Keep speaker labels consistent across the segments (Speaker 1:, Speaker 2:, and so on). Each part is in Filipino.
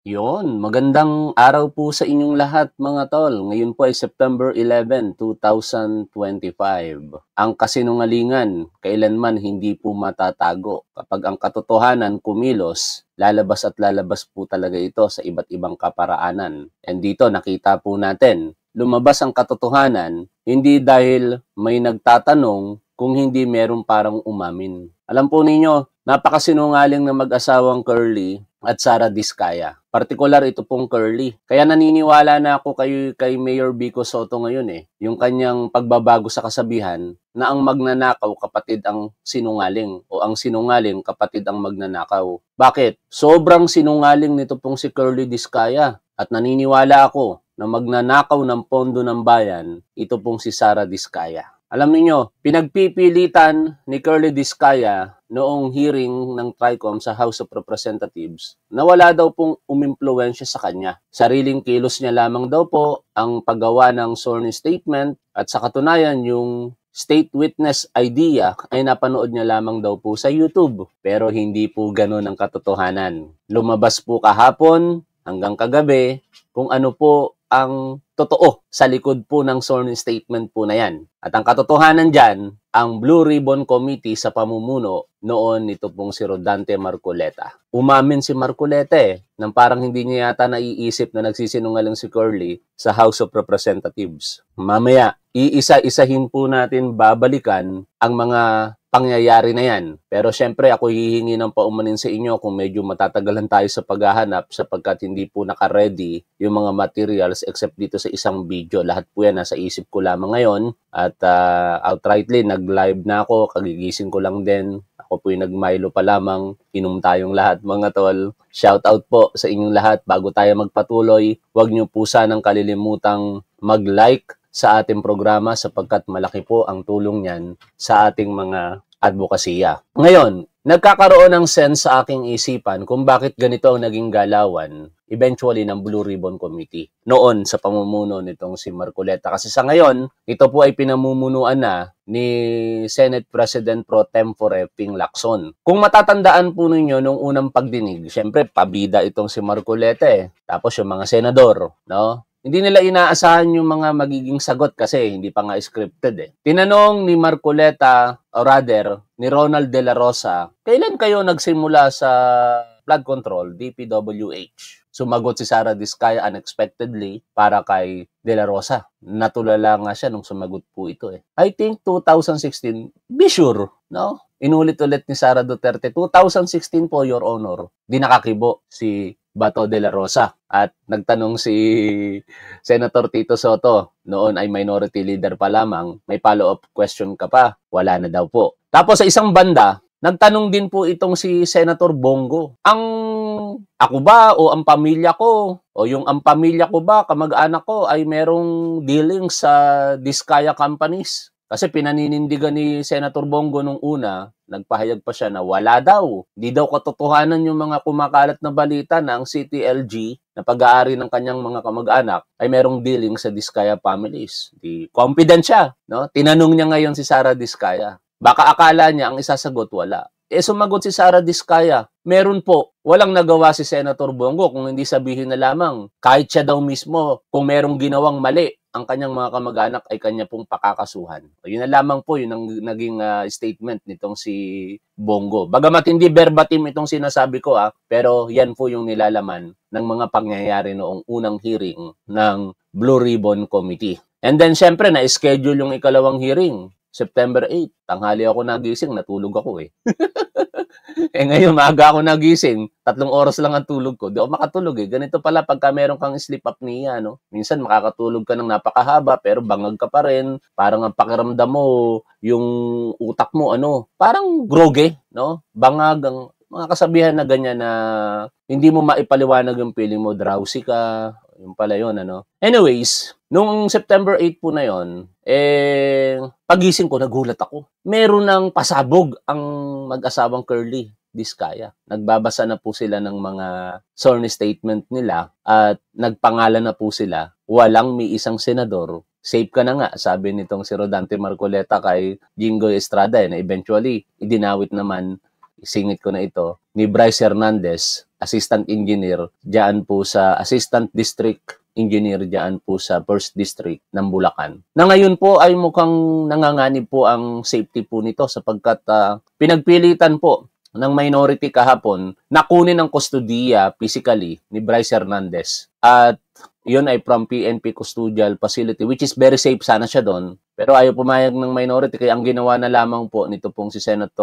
Speaker 1: Yon, magandang araw po sa inyong lahat mga tol. Ngayon po ay September 11, 2025. Ang kasinungalingan, kailanman hindi po matatago. Kapag ang katotohanan kumilos, lalabas at lalabas po talaga ito sa iba't ibang kaparaanan. And dito nakita po natin, lumabas ang katotohanan hindi dahil may nagtatanong kung hindi meron parang umamin. Alam po ninyo, napakasinungaling na mag-asawang Curly at Sara Diskaya. Partikular ito pong Curly. Kaya naniniwala na ako kay Mayor Vico Soto ngayon yung kanyang pagbabago sa kasabihan na ang magnanakaw kapatid ang sinungaling o ang sinungaling kapatid ang magnanakaw. Bakit? Sobrang sinungaling nito pong si Curly Diskaya at naniniwala ako na magnanakaw ng pondo ng bayan ito pong si Sara Diskaya. Alam niyo, pinagpipilitan ni Curly Diskaya noong hearing ng TRICOM sa House of Representatives na wala daw pong umimpluwensya sa kanya. Sariling kilos niya lamang daw po ang paggawa ng sworn statement at sa katunayan yung state witness idea ay napanood niya lamang daw po sa YouTube. Pero hindi po ganun ang katotohanan. Lumabas po kahapon hanggang kagabi kung ano po ang totoo sa likod po ng sworn statement po na yan. At ang katotohanan dyan, ang Blue Ribbon Committee sa pamumuno noon nito pong si Rodante Marcoleta. Umamin si Marcoleta nang parang hindi niya yata naiisip na nagsisinungaling si Curly sa House of Representatives. Mamaya, iisa-isahin po natin babalikan ang mga pangyayari na yan. Pero syempre ako hihingi ng paumanin sa inyo kung medyo matatagalan tayo sa paghahanap sapagkat hindi po naka-ready yung mga materials except dito sa isang video. Lahat po yan nasa isip ko lamang ngayon at outrightly nag-live na ako, kagigising ko lang din. Ako po yung nag-Milo pa lamang, inom tayong lahat mga tol. Shout out po sa inyong lahat. Bago tayo magpatuloy, huwag niyo po sanang kalilimutang mag-like sa ating programa sapagkat malaki po ang tulong niyan sa ating mga advokasya. Ngayon, nagkakaroon ng sense sa aking isipan kung bakit ganito ang naging galawan eventually ng Blue Ribbon Committee noon sa pamumuno nitong si Marcoleta. Kasi sa ngayon, ito po ay pinamumunuan na ni Senate President Pro Tempore Ping Lacson. Kung matatandaan po ninyo nung unang pagdinig, syempre pabida itong si Marcoleta tapos yung mga senador, no? Hindi nila inaasahan yung mga magiging sagot kasi hindi pa nga scripted Tinanong ni Marcoleta, or rather, ni Ronald De La Rosa, kailan kayo nagsimula sa flood control, DPWH? Sumagot si Sara Diskaya unexpectedly para kay De La Rosa. Natulala nga siya nung sumagot po ito I think 2016, be sure, no? Inulit-ulit ni Sara Duterte, 2016 po, Your Honor. Di nakakibo si Bato de la Rosa. At nagtanong si Senator Tito Soto, noon ay minority leader pa lamang, may follow-up question ka pa? Wala na daw po. Tapos sa isang banda, nagtanong din po itong si Senator Bongo. Ako ba o ang pamilya ko o yung ang pamilya ko ba, kamag-anak ko ay merong dealing sa Diskaya companies? Kasi pinaninindigan ni Senator Bongo nung una, nagpahayag pa siya na wala daw. Di daw katotohanan yung mga kumakalat na balita na ang CTLG na pag-aari ng kanyang mga kamag-anak ay merong dealing sa Diskaya families. Di confident siya, no? Tinanong niya ngayon si Sara Diskaya. Baka akala niya ang isasagot wala. Sumagot si Sara Diskaya, meron po. Walang nagawa si Senator Bongo kung hindi sabihin na lamang kahit siya daw mismo kung merong ginawang mali ang kanyang mga kamag-anak ay kanya pong pakakasuhan. Yun na lamang po yun ang naging statement nitong si Bongo. Bagamat hindi verbatim itong sinasabi ko pero yan po yung nilalaman ng mga pangyayari noong unang hearing ng Blue Ribbon Committee. And then syempre na-schedule yung ikalawang hearing. September 8, tanghali ako nagising, natulog ako ngayon, maaga ako nagising, 3 oras lang ang tulog ko. Di ako makatulog Ganito pala pagka meron kang sleep apnea, no? Minsan makakatulog ka ng napakahaba, pero bangag ka pa rin. Parang ang pakiramdam mo, yung utak mo, parang groggy, no? Bangag, ang mga kasabihan na ganyan na hindi mo maipaliwanag yung feeling mo, drowsy ka, yung pala yun, Anyways, nung September 8 po na yon, pagising ko, nagulat ako. Meron ng pasabog ang mag-asawang Curly Diskaya. Nagbabasa na po sila ng mga sworn statement nila at nagpangalan na po sila. Walang may isang senador. Safe ka na nga, sabi nitong si Rodante Marcoleta kay Jingoy Estrada na eventually, idinawit naman, isingit ko na ito, ni Bryce Hernandez assistant engineer diyan po sa assistant district engineer diyan po sa 1st District ng Bulacan. Na ngayon po ay mukhang nanganganib po ang safety po nito sapagkat pinagpilitan po ng minority kahapon na kunin ang kustodiya physically ni Bryce Hernandez. At yun ay from PNP Custodial Facility, which is very safe sana siya doon. Pero ayaw pumayag ng minority, kaya ang ginawa na lamang po nito pong si Senate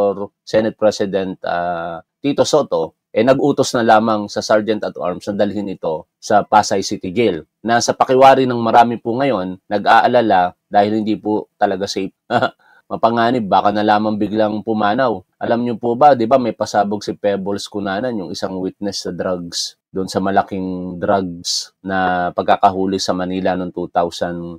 Speaker 1: President Tito Soto, nag-utos na lamang sa Sergeant at Arms na dalhin ito sa Pasay City Jail. Na sa pakiwari ng marami po ngayon, nag-aalala dahil hindi po talaga safe. Mapanganib, baka na lamang biglang pumanaw. Alam niyo po ba, di ba may pasabog si Pebbles Cunanan, yung isang witness sa drugs, doon sa malaking drugs na pagkakahuli sa Manila noong 2022,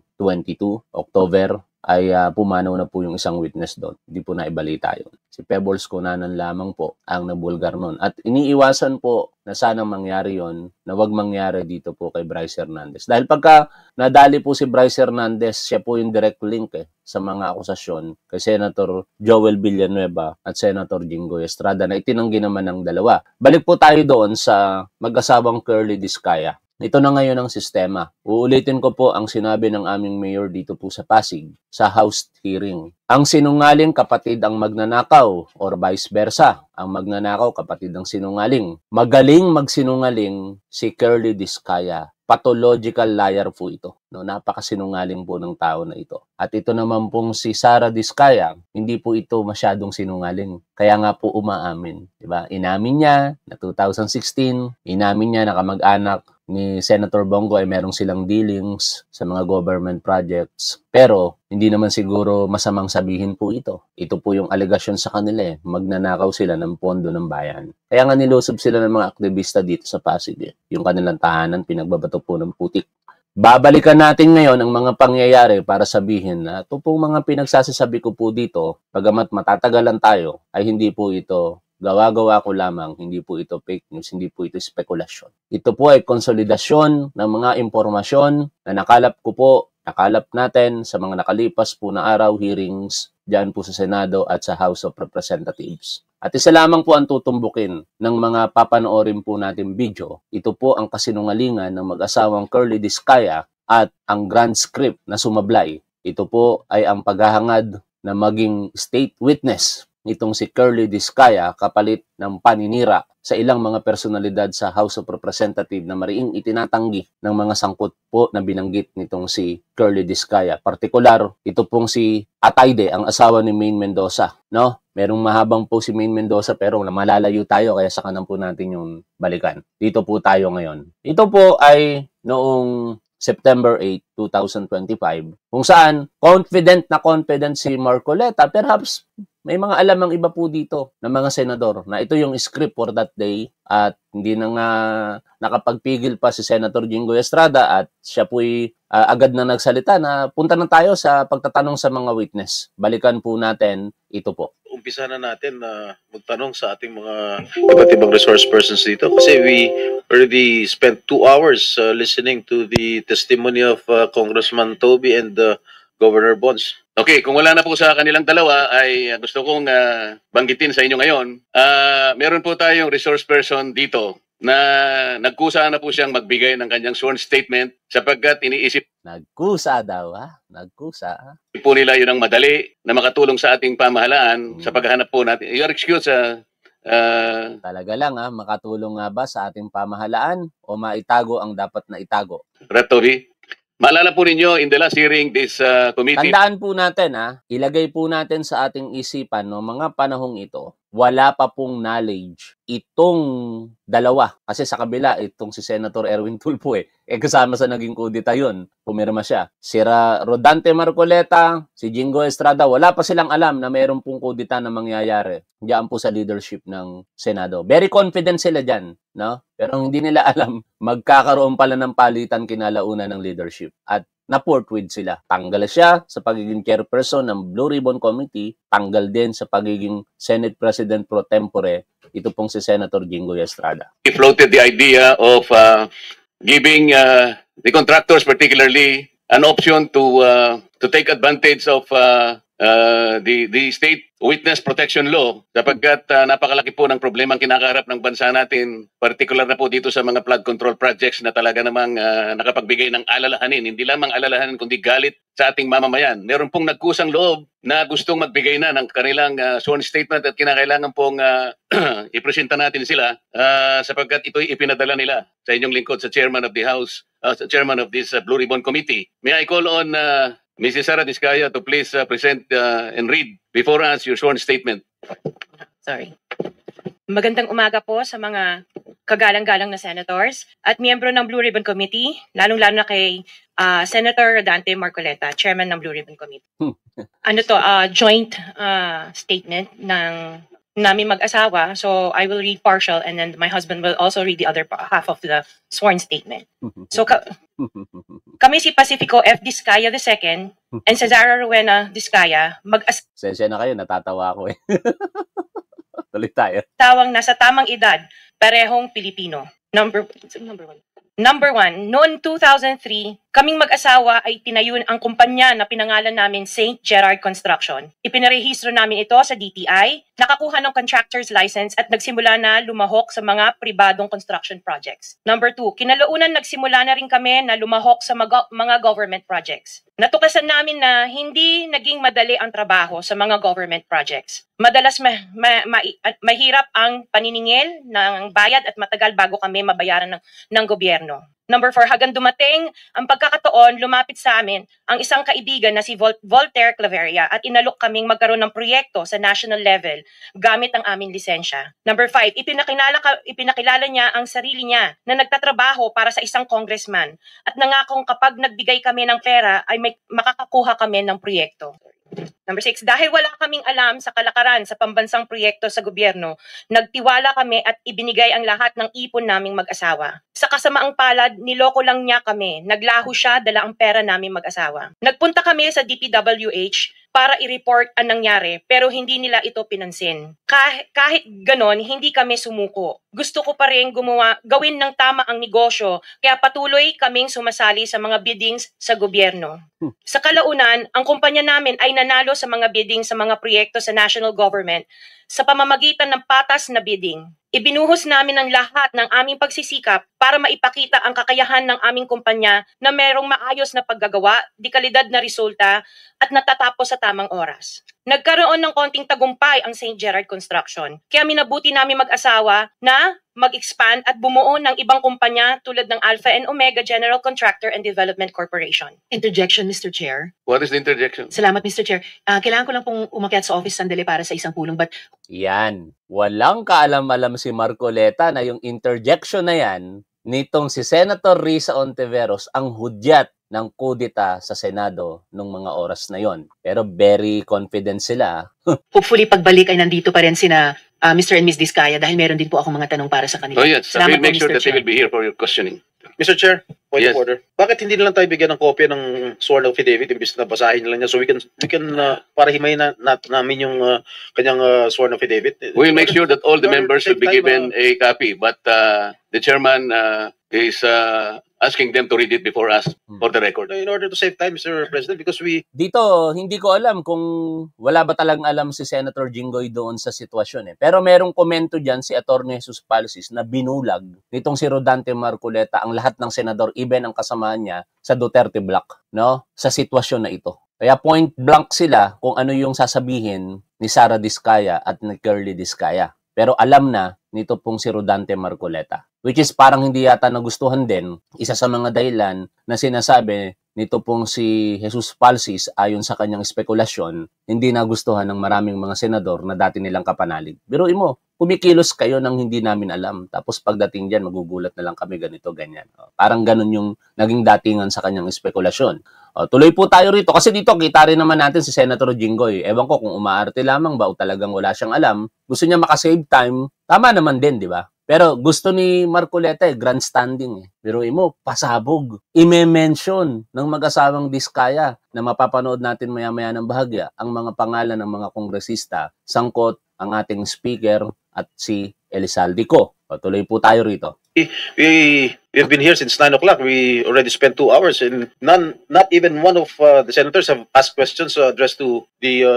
Speaker 1: October, ay pumanaw na po yung isang witness doon. Hindi po naibalita yun. Si Pebbles Cunanan lamang po ang nabulgar noon. At iniiwasan po na sanang mangyari yon, na wag mangyari dito po kay Bryce Hernandez. Dahil pagka nadali po si Bryce Hernandez, siya po yung direct link sa mga akusasyon kay Senator Joel Villanueva at Senator Jinggoy Estrada na itinanggi naman ng dalawa. Balik po tayo doon sa mag-asawang Curly Discaya. Ito na ngayon ang sistema. Uulitin ko po ang sinabi ng aming mayor dito po sa Pasig sa House hearing. Ang sinungaling kapatid ang magnanakaw or vice versa. Ang magnanakaw kapatid ang sinungaling. Magaling magsinungaling si Curly Discaya. Pathological liar po ito. No, napakasinungaling po ng tao na ito. At ito naman pong si Sara Discaya, hindi po ito masyadong sinungaling. Kaya nga po umaamin. Diba? Inamin niya na 2016, inamin niya na kamag-anak ni Senator Bongo ay merong silang dealings sa mga government projects. Pero hindi naman siguro masamang sabihin po ito. Ito po yung alegasyon sa kanila magnanakaw sila ng pondo ng bayan. Kaya nga nilusob sila ng mga aktivista dito sa Pasig. Yung kanilang tahanan, pinagbabato po ng putik. Babalikan natin ngayon ang mga pangyayari para sabihin na ito pong mga pinagsasasabi ko po dito, pagamat matatagalan tayo, ay hindi po ito gawa-gawa ko lamang, hindi po ito fake news, hindi po ito spekulasyon. Ito po ay konsolidasyon ng mga impormasyon na nakalap natin sa mga nakalipas po na araw, hearings dyan po sa Senado at sa House of Representatives. At isa lamang po ang tutumbukin ng mga papanoorin po natin video. Ito po ang kasinungalingan ng mag-asawang Curly Discaya at ang grand script na sumablay. Ito po ay ang paghahangad na maging state witness nitong si Curly Discaya kapalit ng paninira sa ilang mga personalidad sa House of Representatives na mariing itinatanggi ng mga sangkot po na binanggit nitong si Curly Discaya. Partikular, ito pong si Atayde, ang asawa ni Maine Mendoza. No? Merong mahabang po si Maine Mendoza pero malalayo tayo kaya saka na po natin yung balikan. Dito po tayo ngayon. Ito po ay noong September 8, 2025, kung saan confident si Marcoleta, perhaps may mga alam ang iba po dito ng mga senador na ito yung script for that day at hindi na nga nakapagpigil pa si Senator Jinggoy Estrada at siya po'y agad na nagsalita na punta na tayo sa pagtatanong sa mga witness. Balikan po natin ito po.
Speaker 2: Umpisa na natin na magtanong sa ating mga iba't ibang resource persons dito kasi we already spent 2 hours listening to the testimony of Congressman Toby and Governor Bonds. Okay, kung wala na po sa kanilang dalawa ay gusto kong banggitin sa inyo ngayon. Meron po tayong resource person dito na nagkusa na po siyang magbigay ng kanyang sworn statement sapagkat iniisip
Speaker 1: Nagkusa daw, Nagkusa.
Speaker 2: po nila yun ang madali na makatulong sa ating pamahalaan sa paghahanap po natin. Your excuse,
Speaker 1: Talaga lang, makatulong nga ba sa ating pamahalaan o maitago ang dapat na itago?
Speaker 2: Ratobi. Maalala po ninyo in the last hearing this committee.
Speaker 1: Tandaan po natin, ilagay po natin sa ating isipan, no, mga panahong ito, wala pa pong knowledge itong dalawa. Kasi sa kabila, itong si Senator Erwin Tulfo kasama sa naging kudita yun. Pumirma siya. Si Rodante Marcoleta, si Jinggoy Estrada, wala pa silang alam na mayroon pong kudita na mangyayari. Diyan po sa leadership ng Senado. Very confident sila dyan, no? Pero hindi nila alam, magkakaroon pala ng palitan kinalauna ng leadership. At na-forthwith sila. Tanggal siya sa pagiging chairperson ng Blue Ribbon Committee, tanggal din sa pagiging Senate President pro tempore, ito pong si Senator Jinggoy Estrada.
Speaker 2: He floated the idea of giving the contractors particularly an option to take advantage of the state
Speaker 3: witness protection law sapagkat napakalaki po ng problema ang kinakaharap ng bansa natin, particular na po dito sa mga flood control projects na talaga namang nakapagbigay ng alalahanin, hindi lamang alalahanin kundi galit sa ating mamamayan. Meron pong nagkusang loob na gustong magbigay na ng kanilang sworn statement at kinakailangan pong ipresenta natin sila sapagkat ito'y ipinadala nila sa inyong lingkod sa chairman of the House, sa chairman of this Blue Ribbon Committee. May I call on Mrs. Sara Diskaya to please present and read before us your sworn statement.
Speaker 4: Sorry. Magandang umaga po sa mga kagalang-galang na senators at miyembro ng Blue Ribbon Committee, lalong-lalo na kay Senator Rodante Marcoleta, chairman ng Blue Ribbon Committee. Joint statement ng namin mag-asawa. So I will read partial and then my husband will also read the other half of the sworn statement. So kami si Pacifico F. Diskaya II and Cesara Rowena Diskaya
Speaker 1: Sensya na kayo, natatawa ako eh. Tuloy tayo.
Speaker 4: tawang nasa tamang edad, parehong Pilipino. Number one, noong 2003, kaming mag-asawa ay tinayun ang kumpanya na pinangalan namin St. Gerard Construction. Ipinarehistro namin ito sa DTI, nakakuha ng contractor's license at nagsimula na lumahok sa mga pribadong construction projects. Number two, kinalaunan nagsimula na rin kami na lumahok sa mga government projects. Natuklasan namin na hindi naging madali ang trabaho sa mga government projects. Madalas mahirap ang paniningil ng bayad at matagal bago kami mabayaran ng gobyerno. Number 4, hanggang dumating ang pagkakataon, lumapit sa amin ang isang kaibigan na si Voltaire Claveria at inalok kaming magkaroon ng proyekto sa national level gamit ang aming lisensya. Number 5, ipinakilala niya ang sarili niya na nagtatrabaho para sa isang congressman at nangakong kapag nagbigay kami ng pera ay makakakuha kami ng proyekto. Number 6, dahil wala kaming alam sa kalakaran sa pambansang proyekto sa gobyerno, nagtiwala kami at ibinigay ang lahat ng ipon naming mag-asawa. Sa kasamaang palad, niloko lang niya kami. Naglaho siya, dala ang pera naming mag-asawa. Nagpunta kami sa DPWH para i-report ang nangyari pero hindi nila ito pinansin. Kahit ganon, hindi kami sumuko. Gusto ko pa rin gawin ng tama ang negosyo kaya patuloy kaming sumasali sa mga biddings sa gobyerno. Sa kalaunan, ang kumpanya namin ay nanalo sa mga bidding sa mga proyekto sa national government sa pamamagitan ng patas na bidding. Ibinuhos namin ang lahat ng aming pagsisikap para maipakita ang kakayahan ng aming kumpanya na merong maayos na paggagawa, dekalidad na resulta at natatapos sa tamang oras. Nagkaroon ng konting tagumpay ang St. Gerard Construction. Kaya minabuti namin mag-asawa na mag-expand at bumuo ng ibang kumpanya tulad ng Alpha and Omega General Contractor and Development Corporation.
Speaker 5: Interjection, Mr. Chair.
Speaker 3: What is the interjection?
Speaker 5: Salamat, Mr. Chair. Kailangan ko lang pong umakyat sa office sandali para sa isang pulong. But
Speaker 1: Yan. Walang kaalam-alam si Marcoleta na yung interjection na yan nitong si Senator Risa Ontiveros ang hudyat ng kudeta sa Senado nung mga oras na yon. Pero very confident sila.
Speaker 5: hopefully pagbalik ay nandito pa rin sina Mr. and Ms. Diskaya dahil meron din po akong mga tanong para sa kanila.
Speaker 3: Oh yes,
Speaker 5: Salamat
Speaker 3: we'll make
Speaker 5: po,
Speaker 3: sure
Speaker 5: Mr.
Speaker 3: that they
Speaker 5: Chair.
Speaker 3: will be here for your questioning.
Speaker 2: Mr. Chair, point
Speaker 3: Yes.
Speaker 2: of order. Bakit hindi na lang tayo bigyan ng kopya ng sworn affidavit imbis na basahin nila niya so we can para himayin namin yung kanyang sworn affidavit?
Speaker 3: We'll make sure that all the
Speaker 2: In order to
Speaker 3: members will
Speaker 2: save
Speaker 3: be
Speaker 2: time,
Speaker 3: given a copy, but the chairman is asking them to read it before us for the record.
Speaker 2: in order to save time, Mr. President, because we
Speaker 1: Dito, hindi ko alam kung wala ba talagang alam si Senator Jinggoy doon sa sitwasyon eh. Pero merong komento dyan si Atty. Jesus Palsis na binulag nitong si Rodante Marcoleta ang lahat ng senador, even ang kasama niya sa Duterte Block, no? Sa sitwasyon na ito. Kaya point blank sila kung ano yung sasabihin ni Sara Diskaya at ni Curly Diskaya. Pero alam na nito pong si Rodante Marcoleta. Which is parang hindi yata nagustuhan din. Isa sa mga dahilan na sinasabi nito pong si Jesus Palsis ayon sa kanyang spekulasyon, hindi nagustuhan ng maraming mga senador na dati nilang kapanalig. Biruin mo, kumikilos kayo nang hindi namin alam. Tapos pagdating dyan, magugulat na lang kami ganito, ganyan. Parang ganun yung naging datingan sa kanyang spekulasyon. Tuloy po tayo rito. Kasi dito, kita rin naman natin si Senator Jinggoy. Ewan ko kung umaarte lamang ba o talagang wala siyang alam. Gusto niya makasave time. Tama naman din, di ba? Pero gusto ni Marcoleta grandstanding eh. Biruin mo, pasabog. I-mention ng mag-asawang Diskaya na mapapanood natin maya-maya ng bahagya ang mga pangalan ng mga kongresista, sangkot ang ating speaker at si Elizalde Co. Tuloy po tayo rito.
Speaker 2: We have been here since 9 o'clock. We already spent 2 hours, and not even one of the senators have asked questions addressed to the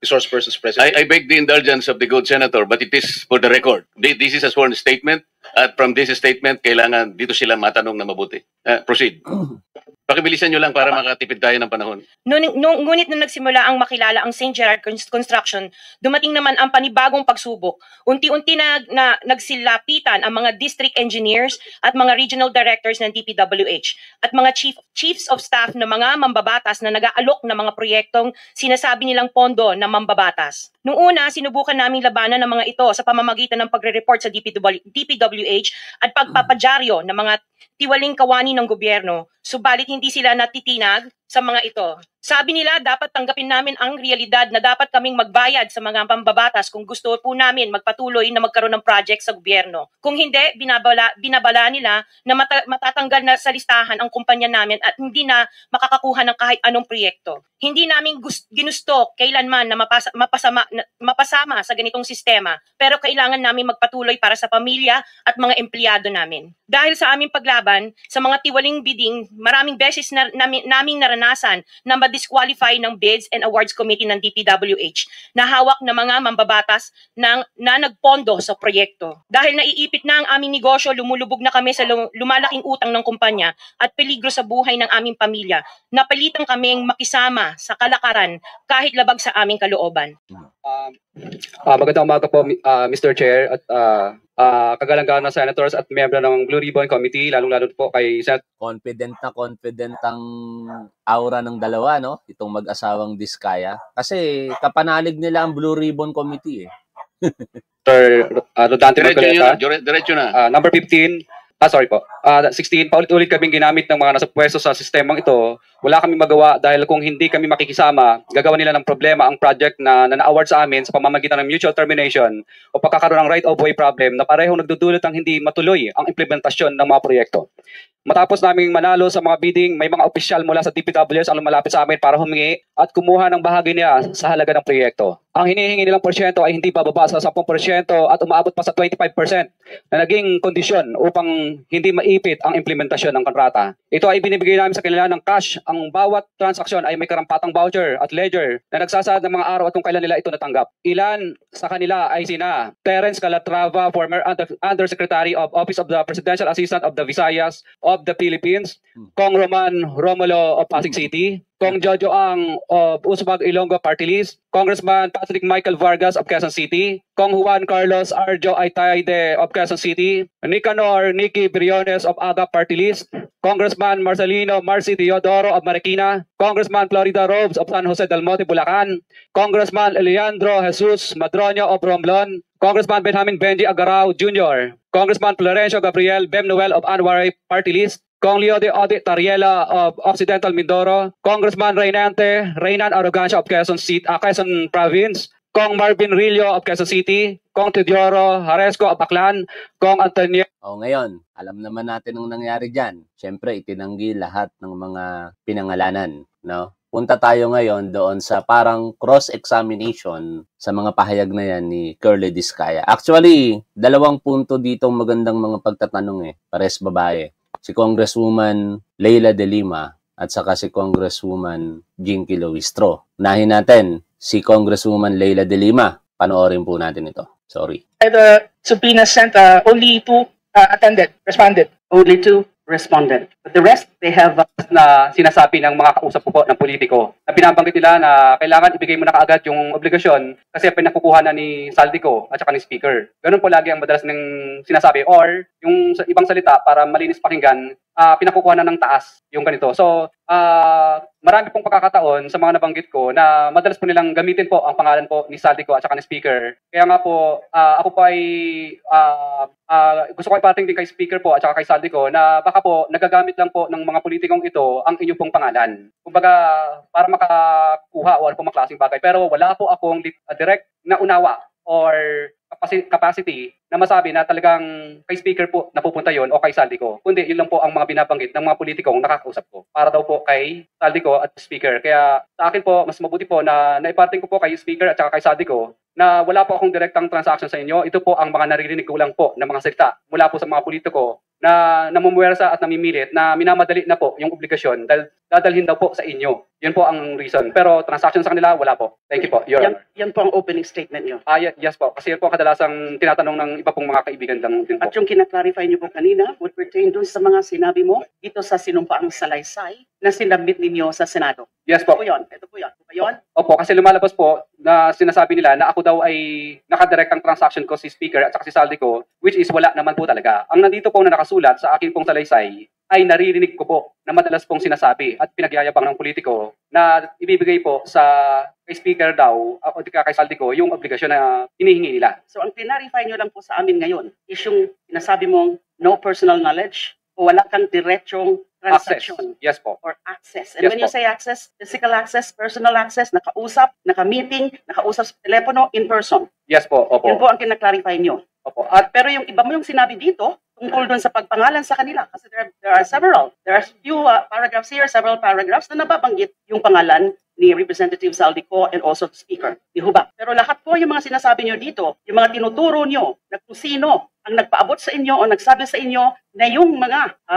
Speaker 2: resource persons present.
Speaker 3: I beg the indulgence of the good senator, but it is for the record. This is a sworn statement, at from this statement, kailangan dito sila matanong na mabuti. Proceed. Pakibilisan nyo lang para makatipid tayo ng panahon.
Speaker 4: Ngunit nung nagsimula ang makilala ang St. Gerard Construction, dumating naman ang panibagong pagsubok. Unti-unti na nagsilapitan ang mga district engineers at mga regional directors ng DPWH at mga chiefs of staff ng mga mambabatas na nag-aalok ng mga proyektong sinasabi nilang pondo ng mambabatas. Noong una, sinubukan naming labanan ng mga ito sa pamamagitan ng pagre-report sa DPWH at pagpapadyaryo ng mga tiwaling kawani ng gobyerno, subalit hindi sila natitinag sa mga ito. Sabi nila, dapat tanggapin namin ang realidad na dapat kaming magbayad sa mga pambabatas kung gusto po namin magpatuloy na magkaroon ng project sa gobyerno. Kung hindi, binabala nila na matatanggal na sa listahan ang kumpanya namin at hindi na makakakuha ng kahit anong proyekto. Hindi namin ginusto kailanman na mapasama sa ganitong sistema, pero kailangan namin magpatuloy para sa pamilya at mga empleyado namin. Dahil sa aming paglaban, sa mga tiwaling bidding, maraming beses naming naranasan na disqualify ng Bids and Awards Committee ng DPWH na hawak ng mga mambabatas na nagpondo sa proyekto. Dahil naiipit na ang aming negosyo, lumulubog na kami sa lumalaking utang ng kumpanya at peligro sa buhay ng aming pamilya. Napilitan kaming makisama sa kalakaran kahit labag sa aming kalooban.
Speaker 6: Magandang umaga po, Mr. Chair at kagalangan ng senators at miyembro ng Blue Ribbon Committee, lalong-lalo po kay Senator.
Speaker 1: Confident ang aura ng dalawa, no? Itong mag-asawang Diskaya. Kasi kapanalig nila ang Blue Ribbon Committee, eh.
Speaker 6: Rodante Marcoleta.
Speaker 3: Diretso na.
Speaker 6: Number 15. Sorry po. 16, paulit-ulit kaming ginamit ng mga nasa pwesto sa sistemang ito. Wala kaming magawa dahil kung hindi kami makikisama, gagawa nila ng problema ang project na na-award sa amin sa pamamagitan ng mutual termination o pagkakaroon ng right-of-way problem na parehong nagdudulot ng hindi matuloy ang implementasyon ng mga proyekto. Matapos naming manalo sa mga bidding, may mga opisyal mula sa DPWH ang lumalapit sa amin para humingi at kumuha ng bahagi niya sa halaga ng proyekto. Ang hinihingi nilang porsyento ay hindi bababa sa 10% at umaabot pa sa 25% na naging kondisyon upang hindi maipit ang implementasyon ng kontrata. Ito ay binibigay namin sa kanila ng cash. Ang bawat transaksyon ay may karampatang voucher at ledger na nagsasaad ng mga araw at kung kailan nila ito natanggap. Ilan sa kanila ay sina Terence Calatrava, former Undersecretary of Office of the Presidential Assistant of the Visayas of the Philippines, Kong Roman Romulo of Pasig City, Kong Jojo Ang of Usmag Ilonggo Party List, Congressman Patrick Michael Vargas of Quezon City, Kong Juan Carlos Arjo Aitayde of Quezon City, Nicanor Nicky Briones of AGA Party List, Congressman Marcelino Marcy Teodoro of Marikina, Congressman Florida Robes of San Jose del Monte, Bulacan, Congressman Leandro Jesus Madroño of Romblon, Congressman Benjamin Benji Agarao Jr., Congressman Florencio Gabriel Bem Noel of Anwar Party List, Kong Leo de Audit Tariela of Occidental Mindoro, Congressman Reynan Arrogancia of Quezon Province, Kong Marvin Rillo of Quezon City, Kong Teodoro Haresco of Aklan, Kong Antonio.
Speaker 1: Ngayon, alam naman natin ang nangyari dyan. Siyempre, itinanggi lahat ng mga pinangalanan, no? Punta tayo ngayon doon sa parang cross-examination sa mga pahayag na yan ni Curly Diskaya. Actually, 2 punto dito magandang mga pagtatanong, pares babae. Si Congresswoman Leila De Lima at saka si Congresswoman Jinky Luistro. Unahin natin si Congresswoman Leila De Lima. Panoorin po natin ito. Sorry.
Speaker 7: The subpoena sent, only 2 responded.
Speaker 6: Only 2 responded. But the rest, they have na sinasabi ng mga kausap po ng politiko na binabanggit nila na kailangan ibigay mo na kaagad yung obligasyon kasi pinakukuha na ni Saldico at saka ni Speaker. Ganun po lagi ang madalas ng sinasabi. Or, yung ibang salita para malinis pakinggan, pinakukuha na ng taas yung ganito. So, marami pong pagkakataon sa mga nabanggit ko na madalas po nilang gamitin po ang pangalan po ni Saldico at saka ni Speaker. Kaya nga po, ako po ay gusto ko ipating din kay Speaker po at saka kay Saldico na baka po nagagamit lang po ng mga politikong ito ang inyong pong pangalan. Kumbaga, para makakuha o ano pong maklaseng bagay. Pero wala po akong direct na unawa or capacity na masabi na talagang kay speaker po napupunta yon o kay Saldico. Kundi yun lang po ang mga binabanggit ng mga politikong nakakausap ko para daw po kay Saldico at speaker. Kaya sa akin po, mas mabuti po na naipating ko po kay speaker at saka kay Saldico na wala po akong direktang transaction sa inyo. Ito po ang mga naririnig ko lang po na mga salita mula po sa mga politiko na namumuwersa at namimilit na minamadali na po yung obligasyon dahil dadalhin daw po sa inyo. Yun po ang reason. Pero transaction sa kanila, wala po. Thank you po, Your Honor.
Speaker 8: Yan po ang opening statement nyo.
Speaker 6: Yes po. Kasi yan po kadalasang tinatanong ng iba pong mga kaibigan lang din po.
Speaker 8: At yung kinaklarify nyo po kanina would pertain dun sa mga sinabi mo dito sa sinumpaang salaysay na sinabit ninyo sa Senado.
Speaker 6: Yes
Speaker 8: Ito
Speaker 6: po.
Speaker 8: po yun. Ito po yun. Ito po yun.
Speaker 6: Opo, kasi lumalabas po na sinasabi nila na ako daw ay nakadirektang transaction ko si speaker at saka si Saldico, which is wala naman po talaga. Ang nandito po na nakasulat sa akin pong salaysay ay naririnig ko po na madalas pong sinasabi at pinagyayabang ng politiko na ibibigay po sa kay speaker daw o di kay Saldico yung obligasyon na hinihingi nila.
Speaker 8: So ang clarify nyo lang po sa amin ngayon is yung sinasabi mong no personal knowledge o wala kang diretsong
Speaker 6: Access.
Speaker 8: transaction
Speaker 6: Yes po.
Speaker 8: or access. And
Speaker 6: Yes
Speaker 8: when you
Speaker 6: po.
Speaker 8: say access, physical access, personal access, nakausap, naka-meeting, nakausap sa telepono, in person.
Speaker 6: Yes po. Opo.
Speaker 8: Yun po ang kinaklarify nyo.
Speaker 6: Opo. At
Speaker 8: Pero yung iba mo yung sinabi dito, tungkol dun sa pagpangalan sa kanila. Kasi there are several. There are few paragraphs here, several paragraphs na nababanggit yung pangalan ni Representative Saldico and also the Speaker. Di ho ba? Pero lahat po yung mga sinasabi nyo dito, yung mga tinuturo nyo na kung sino ang nagpaabot sa inyo o nagsabi sa inyo na yung mga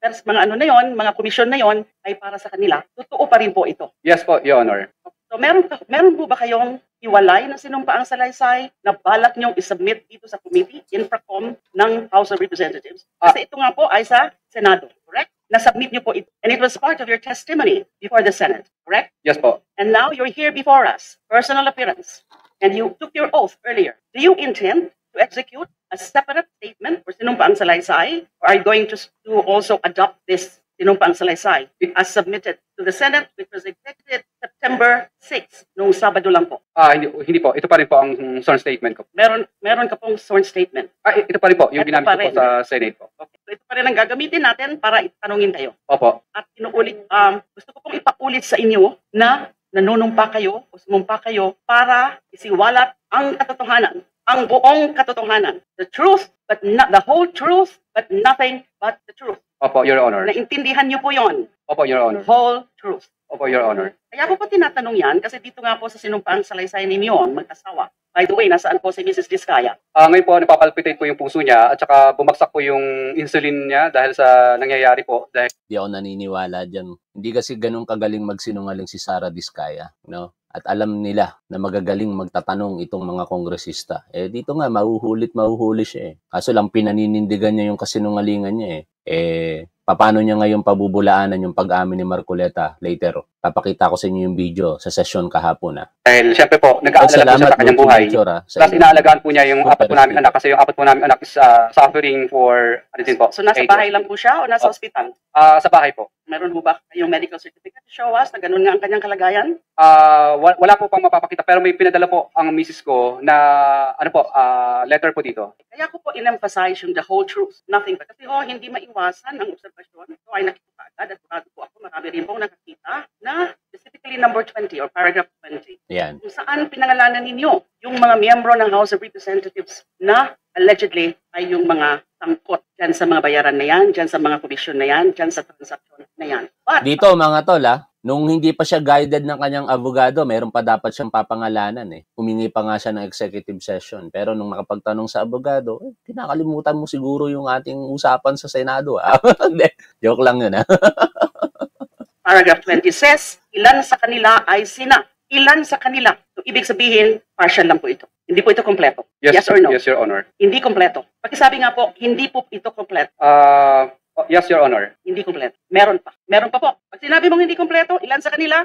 Speaker 8: mga ano na yon, mga komisyon na yon ay para sa kanila. Totoo pa rin po ito.
Speaker 6: yes po, Your Honor.
Speaker 8: So meron po ba kayong hiwalay na sinumpaang salaysay na balak niyong isubmit dito sa committee, Infracom ng House of Representatives? Kasi ito nga po ay sa Senado, correct? Na-submit niyo po ito. And it was part of your testimony before the Senate, correct?
Speaker 6: Yes po.
Speaker 8: And now you're here before us, personal appearance, and you took your oath earlier. Do you intend to execute a separate statement for sinumpaang salaysay, or are you going to also adopt this sinumpaang salaysay as submitted to the Senate, which was executed September 6, nung Sabado lang po?
Speaker 6: Hindi po. Ito pa rin po ang sworn statement ko.
Speaker 8: Meron ka pong sworn statement.
Speaker 6: Ito pa rin po, yung
Speaker 8: Ito
Speaker 6: ginamit
Speaker 8: pa
Speaker 6: ko po
Speaker 8: rin.
Speaker 6: sa Senate po.
Speaker 8: Okay. So ito pa rin ang gagamitin natin para itanungin kayo.
Speaker 6: Opo.
Speaker 8: At inuulit, gusto ko pong ipaulit sa inyo na nanunumpa kayo o sumumpa kayo para isiwalat ang katotohanan, ang buong katotohanan. The truth, but not the whole truth, but nothing but the truth.
Speaker 6: Opo, Your Honor.
Speaker 8: Naintindihan niyo po yon,
Speaker 6: Opo, Your
Speaker 8: the
Speaker 6: Honor.
Speaker 8: whole truth.
Speaker 6: Opo, Your Honor.
Speaker 8: Kaya ko po tinatanong yan kasi dito nga po sa sinumpaang salaysay ninyo, ang mag-asawa. By the way, nasaan po si Mrs. Diskaya?
Speaker 6: Ngayon po, napapalpitate po yung puso niya at saka bumagsak po yung insulin niya dahil sa nangyayari po. Dahil
Speaker 1: Di ako naniniwala dyan. Hindi kasi ganun kagaling magsinungaling si Sara Diskaya, no? At alam nila na magagaling magtatanong itong mga kongresista. Dito nga, mahuhuli siya eh. Kaso lang pinaninindigan niya yung kasinungalingan niya eh. Paano niya ngayon pabubulaanan yung pag-amin ni Marcoleta later? Papakita ko sa inyo yung video sa session kahapon na.
Speaker 6: dahil syempre po, nag-aalala po siya sa kanyang buhay. Plus inaalagaan po niya yung apat po namin anak kasi yung apat po namin anak is suffering for, ano din po?
Speaker 8: So nasa
Speaker 6: 8
Speaker 8: bahay
Speaker 6: years.
Speaker 8: lang po siya o nasa ospital?
Speaker 6: Sa bahay po.
Speaker 8: Meron po ba kayong medical certificate to show us na ganun nga ang kanyang kalagayan?
Speaker 6: Wala po pang mapapakita pero may pinadala po ang misis ko na letter po dito.
Speaker 8: Kaya ko po in-emphasize yung the whole truth, nothing but. Kasi hindi maiwasan ang obserbasyon. So ay nakita agad at sigurado po ako, marami rin pong nakakita na specifically number 20 or paragraph 20.
Speaker 1: Yan.
Speaker 8: Kung saan pinangalanan ninyo yung mga miyembro ng House of Representatives na allegedly ay yung mga sangkot dyan sa mga bayaran na yan, dyan sa mga komisyon na yan, dyan sa transaction na yan. But,
Speaker 1: Dito mga tol nung hindi pa siya guided ng kanyang abogado, meron pa dapat siyang papangalanan eh. Humingi pa nga siya ng executive session. Pero nung nakapagtanong sa abogado, kinakalimutan mo siguro yung ating usapan sa Senado. Joke lang yun
Speaker 8: paragraph 20 says, ilan sa kanila ay sina. Ilan sa kanila. So, ibig sabihin, partial lang po ito. Hindi po ito kompleto. Yes or no?
Speaker 6: Yes, Your Honor.
Speaker 8: Hindi kompleto. Pakisabi nga po, hindi po ito kompleto.
Speaker 6: Yes, Your Honor.
Speaker 8: Hindi kompleto. Meron pa. Meron pa po. Pag sinabi mong hindi kompleto, ilan sa kanila?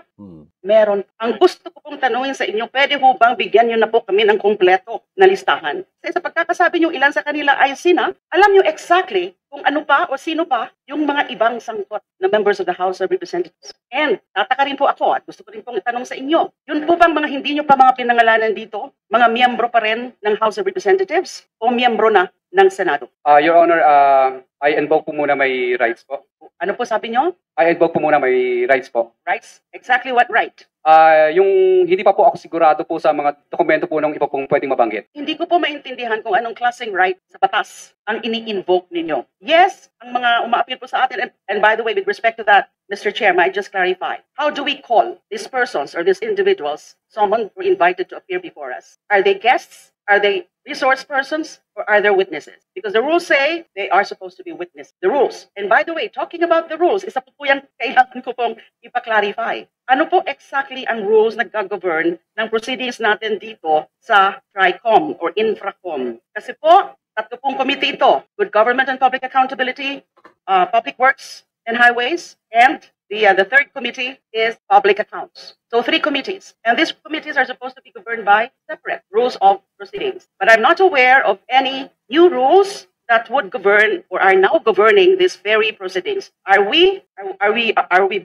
Speaker 8: Meron. Ang gusto ko pong tanungin sa inyo, pwede ho bang bigyan nyo na po kami ng kompleto na listahan? Kasi sa pagkakasabi nyo ilan sa kanila ay sina, alam nyo exactly kung ano pa o sino pa yung mga ibang sangkot na members of the House of Representatives. And tataka rin po ako at gusto ko rin pong itanong sa inyo, yun po bang mga hindi nyo pa mga pinangalanan dito, mga miyembro pa rin ng House of Representatives o miyembro na ng Senado?
Speaker 6: Your Honor, I invoke po muna my rights po.
Speaker 8: Ano po sabi nyo?
Speaker 6: I invoke po muna my rights po.
Speaker 8: Rights? Exactly what right?
Speaker 6: Yung hindi pa po ako sigurado po sa mga dokumento po ng iba pong pwedeng mabanggit.
Speaker 8: Hindi ko po maintindihan kung anong klaseng right sa batas ang ini-invoke ninyo. Yes, ang mga uma-appeal po sa atin, and by the way, with respect to that, Mr. Chair, might I just clarify, how do we call these persons or these individuals, someone who were invited to appear before us? Are they guests? Are they resource persons? Or are they witnesses? Because the rules say they are supposed to be witnesses. The rules. And by the way, talking about the rules, isa po yan kailangan ko pong ipa-clarify. Ano po exactly ang rules na gag-govern ng proceedings natin dito sa TRICOM or Infracom? Kasi po, tatlo pong committee ito. Good Government and Public Accountability, Public Works and Highways, and the third committee is Public Accounts. So 3 committees. And these committees are supposed to be governed by separate rules of proceedings. But I'm not aware of any new rules that would govern or are now governing these very proceedings. Are we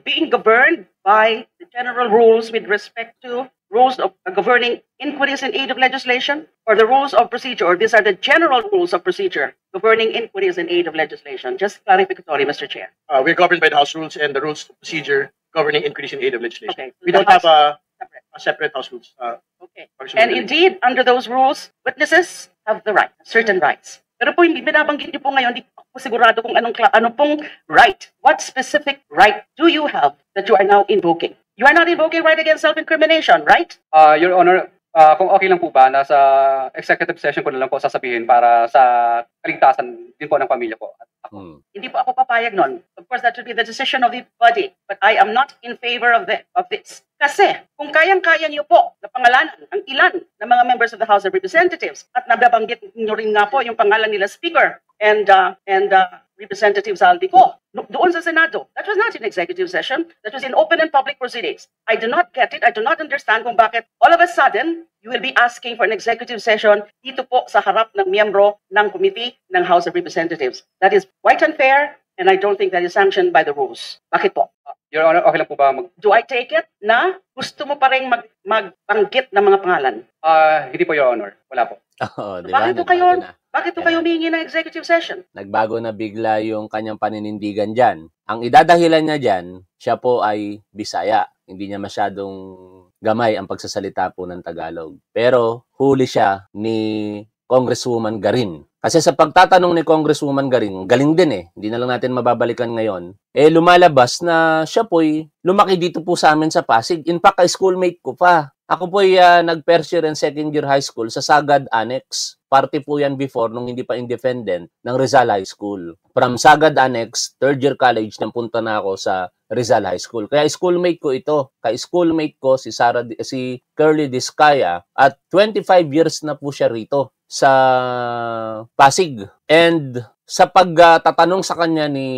Speaker 8: being governed by the general rules with respect to rules of governing inquiries in aid of legislation, or the rules of procedure, or these are the general rules of procedure governing inquiries in aid of legislation? Just clarificatory, Mr. Chair.
Speaker 9: We're governed by the House rules and the rules of procedure governing inquiries in aid of legislation.
Speaker 8: Okay.
Speaker 9: We don't have a separate House rules.
Speaker 8: Okay. And indeed, under those rules, witnesses have the right, certain rights. Pero po yung binabanggit niyo po ngayon, di po sigurado kung ano pong right. What specific right do you have that you are now invoking? You are not invoking right against self-incrimination, right?
Speaker 6: Your Honor, kung okay lang po ba, nasa executive session ko na lang po sasabihin para sa kaligtasan din po ng pamilya ko.
Speaker 8: Hindi po ako papayag nun. Of course, that should be the decision of the body. But I am not in favor of this. Kasi, kung kayang-kaya niyo po na pangalanan ang ilan ng mga members of the House of Representatives at nababanggit niyo rin nga po yung pangalan nila Speaker and Representative Zaldico doon sa Senado. That was not in executive session. That was in open and public proceedings. I do not get it. I do not understand kung bakit all of a sudden you will be asking for an executive session dito po sa harap ng miyembro ng committee ng House of Representatives. That is quite unfair and I don't think that is sanctioned by the rules. Bakit po?
Speaker 6: Your Honor, okay lang po ba
Speaker 8: Do I take it na gusto mo pa rin magbanggit ng mga pangalan?
Speaker 6: Hindi po, Your Honor. Wala po.
Speaker 8: Bakit po kayo humingi ng executive session?
Speaker 1: Nagbago na bigla yung kanyang paninindigan dyan. Ang idadahilan niya dyan, siya po ay Bisaya. Hindi niya masyadong gamay ang pagsasalita po ng Tagalog. Pero huli siya ni Congresswoman Garin. Kasi sa pagtatanong ni Congresswoman Garin, galing din eh. Hindi na lang natin mababalikan ngayon. Lumalabas na siya po'y lumaki dito po sa amin sa Pasig. In fact, schoolmate ko pa. Ako po'y nag-first year and second year high school sa Sagad Annex. Party po yan before nung hindi pa independent ng Rizal High School. From Sagad Annex, third year college, napunta na ako sa Rizal High School. Kaya schoolmate ko ito. Kaya schoolmate ko si Curly Discaya at 25 years na po siya rito sa Pasig. And sa pagtatanong sa kanya ni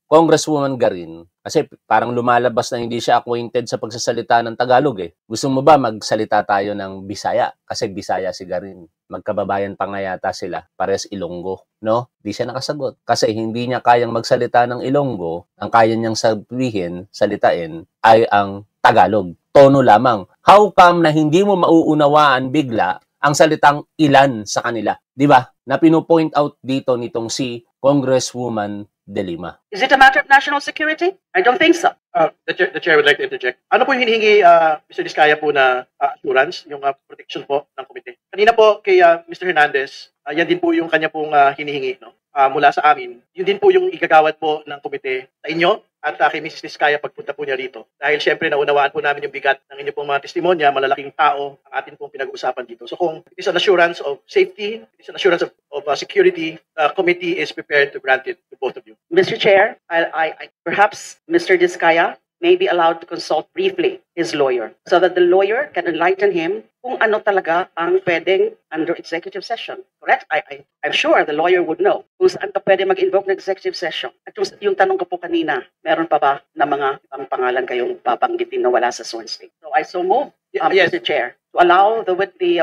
Speaker 1: Congresswoman Garin, kasi parang lumalabas na hindi siya acquainted sa pagsasalita ng Tagalog eh. Gusto mo ba magsalita tayo ng Bisaya? Kasi Bisaya si Garin. Magkababayan pa nga yata sila. Pares Ilonggo. No? Di siya nakasagot. Kasi hindi niya kayang magsalita ng Ilonggo. Ang kaya niyang salitain ay ang Tagalog. Tono lamang. How come na hindi mo mauunawaan bigla ang salitang ilan sa kanila? Di ba? Na pino-point out dito nitong si Congresswoman De Lima.
Speaker 8: Is it a matter of national security? I don't think so.
Speaker 9: The chair would like to interject. Ano po yung hinihingi, Mr. Discaya po na assurance, yung protection po ng komite? Kanina po kay Mr. Hernandez, yan din po yung kanya pong hinihingi, no? Mula sa amin. Yun din po yung igagawad po ng komite sa inyo at kay Mrs. Discaya pagpunta po niya rito. Dahil syempre naunawaan po namin yung bigat ng inyo pong mga testimonya, malalaking tao ang atin pong pinag-uusapan dito. So kung it is an assurance of safety, it is an assurance of security, the committee is prepared to grant it to both of you.
Speaker 8: Mr. Chair, I perhaps Mr. Discaya may be allowed to consult briefly his lawyer so that the lawyer can enlighten him kung ano talaga ang pwedeng under executive session. Correct? I'm sure the lawyer would know kung saan ka pwede mag-invoke ng executive session. At yung tanong ko po kanina, meron pa ba na mga ibang pangalan kayong babanggitin na wala sa sworn state? So I move,
Speaker 9: yes.
Speaker 8: Mr. Chair, to allow the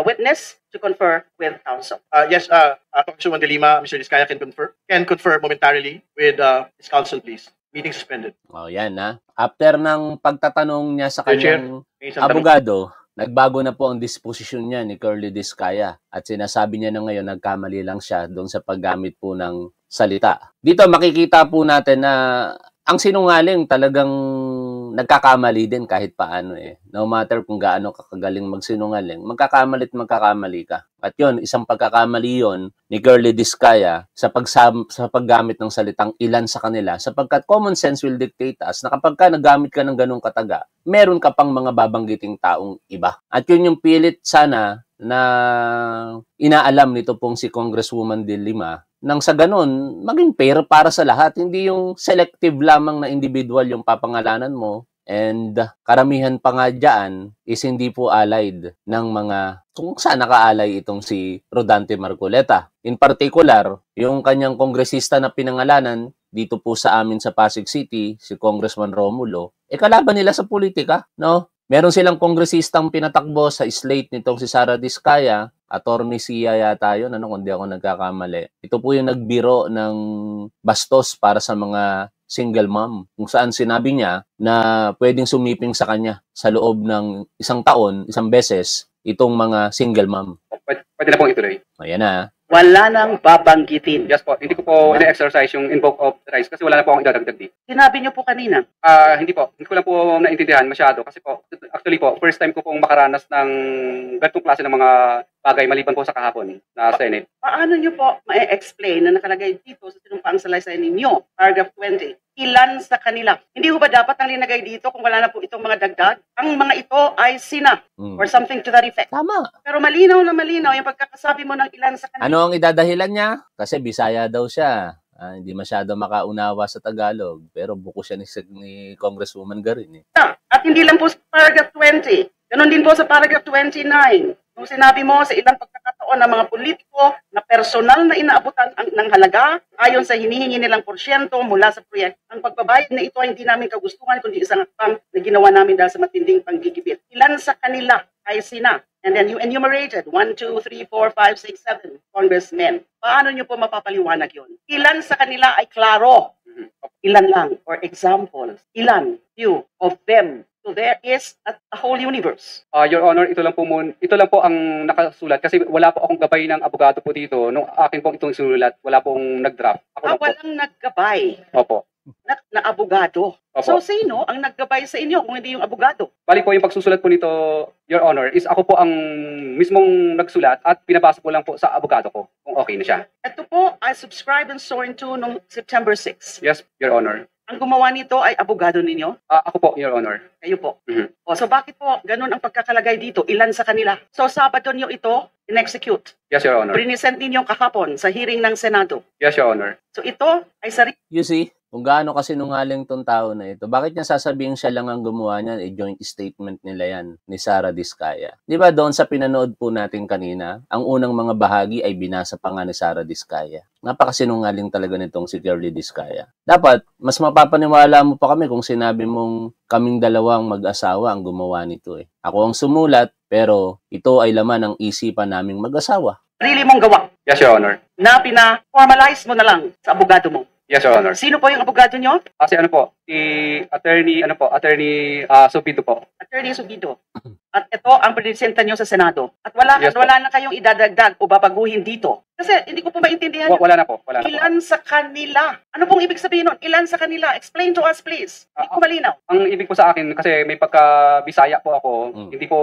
Speaker 8: witness to confer with counsel.
Speaker 9: Yes, Congresswoman De Lima, Mr. Discaya can confer momentarily with his counsel, please. Meeting suspended.
Speaker 1: Oh, yan na. After ng pagtatanong niya sa kanyang abogado, nagbago na po ang disposisyon niya ni Curly Discaya at sinasabi niya na ngayon nagkamali lang siya doon sa paggamit po ng salita. Dito makikita po natin na ang sinungaling talagang nagkakamali din kahit paano eh. No matter kung gaano kakagaling magsinungaling, magkakamali ka. At yun, isang pagkakamali yun ni Curly Discaya sa paggamit ng salitang ilan sa kanila, sapagkat common sense will dictate us na kapag ka nagamit ka ng ganung kataga, meron ka pang mga babanggiting taong iba. At yun yung pilit sana na inaalam nito pong si Congresswoman De Lima, nang sa ganun, maging fair para sa lahat. Hindi yung selective lamang na individual yung papangalanan mo. And karamihan pa nga dyan is hindi po allied ng mga, kung saan nakaalay itong si Rodante Marcoleta. In particular, yung kanyang kongresista na pinangalanan dito po sa amin sa Pasig City, si Congressman Romulo, kalaban nila sa politika, no? Meron silang kongresistang pinatakbo sa slate nitong si Sara Discaya, Attorney Sia yata yun, kung di ako nagkakamali. Ito po yung nagbiro ng bastos para sa mga single mom, kung saan sinabi niya na pwedeng sumiping sa kanya sa loob ng isang taon, isang beses, itong mga single mom.
Speaker 6: Pwede na pong ituloy.
Speaker 1: Ayan na.
Speaker 8: Wala nang babanggitin.
Speaker 6: Yes po, hindi ko po ina-exercise yung invoke of the rights kasi wala na po akong idadagdag dito.
Speaker 8: Sinabi niyo po kanina.
Speaker 6: Hindi ko lang po naintindihan masyado kasi po, actually po, first time ko pong makaranas ng ganitong klase ng mga bagay maliban po sa kahapon na Senate.
Speaker 8: Paano niyo po ma-explain na nakalagay dito sa sinumpaang salaysay ninyo, paragraph 20, ilan sa kanila? Hindi ho ba dapat ang linagay dito kung wala na po itong mga dagdag? Ang mga ito ay sina or something to that effect.
Speaker 1: Tama.
Speaker 8: Pero malinaw na malinaw yung pagkakasabi mo ng ilan sa kanila.
Speaker 1: Ano ang idadahilan niya? Kasi Bisaya daw siya. Hindi masyado makaunawa sa Tagalog. Pero buko siya ni Congresswoman Garin.
Speaker 8: At hindi lang po sa paragraph 20. Ganon din po sa paragraph 29. Nung sinabi mo sa ilang pagkakataon ng mga politiko na personal na inaabutan ng halaga ayon sa hinihingi nilang porsyento mula sa proyekto. Ang pagbabayad na ito ay hindi namin kagustuhan kundi isang akbang na ginawa namin dahil sa matinding panggigibit. Ilan sa kanila ay sina? And then you enumerated 1, 2, 3, 4, 5, 6, 7 congressmen. Paano nyo po mapapaliwanag yun? Ilan sa kanila ay klaro? Ilan lang? For example, ilan? Few of them. So there is a whole universe.
Speaker 6: Your Honor, ito lang po ang nakasulat kasi wala po akong gabay ng abogado po dito. Nung akin po itong sinulat, wala pong nag-draft.
Speaker 8: Walang naggabay.
Speaker 6: Opo.
Speaker 8: Na abogado.
Speaker 6: Opo.
Speaker 8: So sino ang naggabay sa inyo kung hindi yung abogado?
Speaker 6: Bali po yung pagsusulat po nito, Your Honor, is ako po ang mismong nagsulat at pinabasa ko lang po sa abogado ko kung okay na siya.
Speaker 8: Ito po, I subscribe and sworn to noong September 6.
Speaker 6: Yes, Your Honor.
Speaker 8: Ang gumawa nito ay abogado ninyo?
Speaker 6: Ako po, Your Honor.
Speaker 8: Kayo po. So bakit po ganun ang pagkakalagay dito? Ilan sa kanila? So Sabado nyo ito in-execute?
Speaker 6: Yes, Your Honor.
Speaker 8: Present ninyo kahapon sa hearing ng Senado?
Speaker 6: Yes, Your Honor.
Speaker 8: So ito ay sarili.
Speaker 1: You see, kung gaano kasi nungaling tong tao na ito, bakit niya sasabihin siya lang ang gumawa niyan? Joint statement nila yan ni Sara Discaya. Di ba doon sa pinanood po natin kanina, ang unang mga bahagi ay binasa pa nga ni Sara Discaya. Napakasinungaling talaga nitong si Curly Discaya. Dapat, mas mapapaniwala mo pa kami kung sinabi mong kaming dalawang mag-asawa ang gumawa nito eh. Ako ang sumulat, pero ito ay laman ng isipan naming mag-asawa.
Speaker 8: Sarili mong gawa.
Speaker 6: Yes, Your Honor.
Speaker 8: Na pina-formalize mo na lang sa abogado mo.
Speaker 6: Yes, Your Honor.
Speaker 8: Sino po yung abogado nyo?
Speaker 6: Kasi si Attorney Subido po.
Speaker 8: Attorney Subido. At ito ang presenta nyo sa Senado. At wala na kayong idadagdag o babaguhin dito. Kasi hindi ko po maintindihan.
Speaker 6: Wala na po.
Speaker 8: Ilan sa kanila? Ano pong ibig sabihin nun? Ilan sa kanila? Explain to us, please. Hindi ko malinaw.
Speaker 6: Ang ibig po sa akin, kasi may pagka-Bisaya po ako, hindi po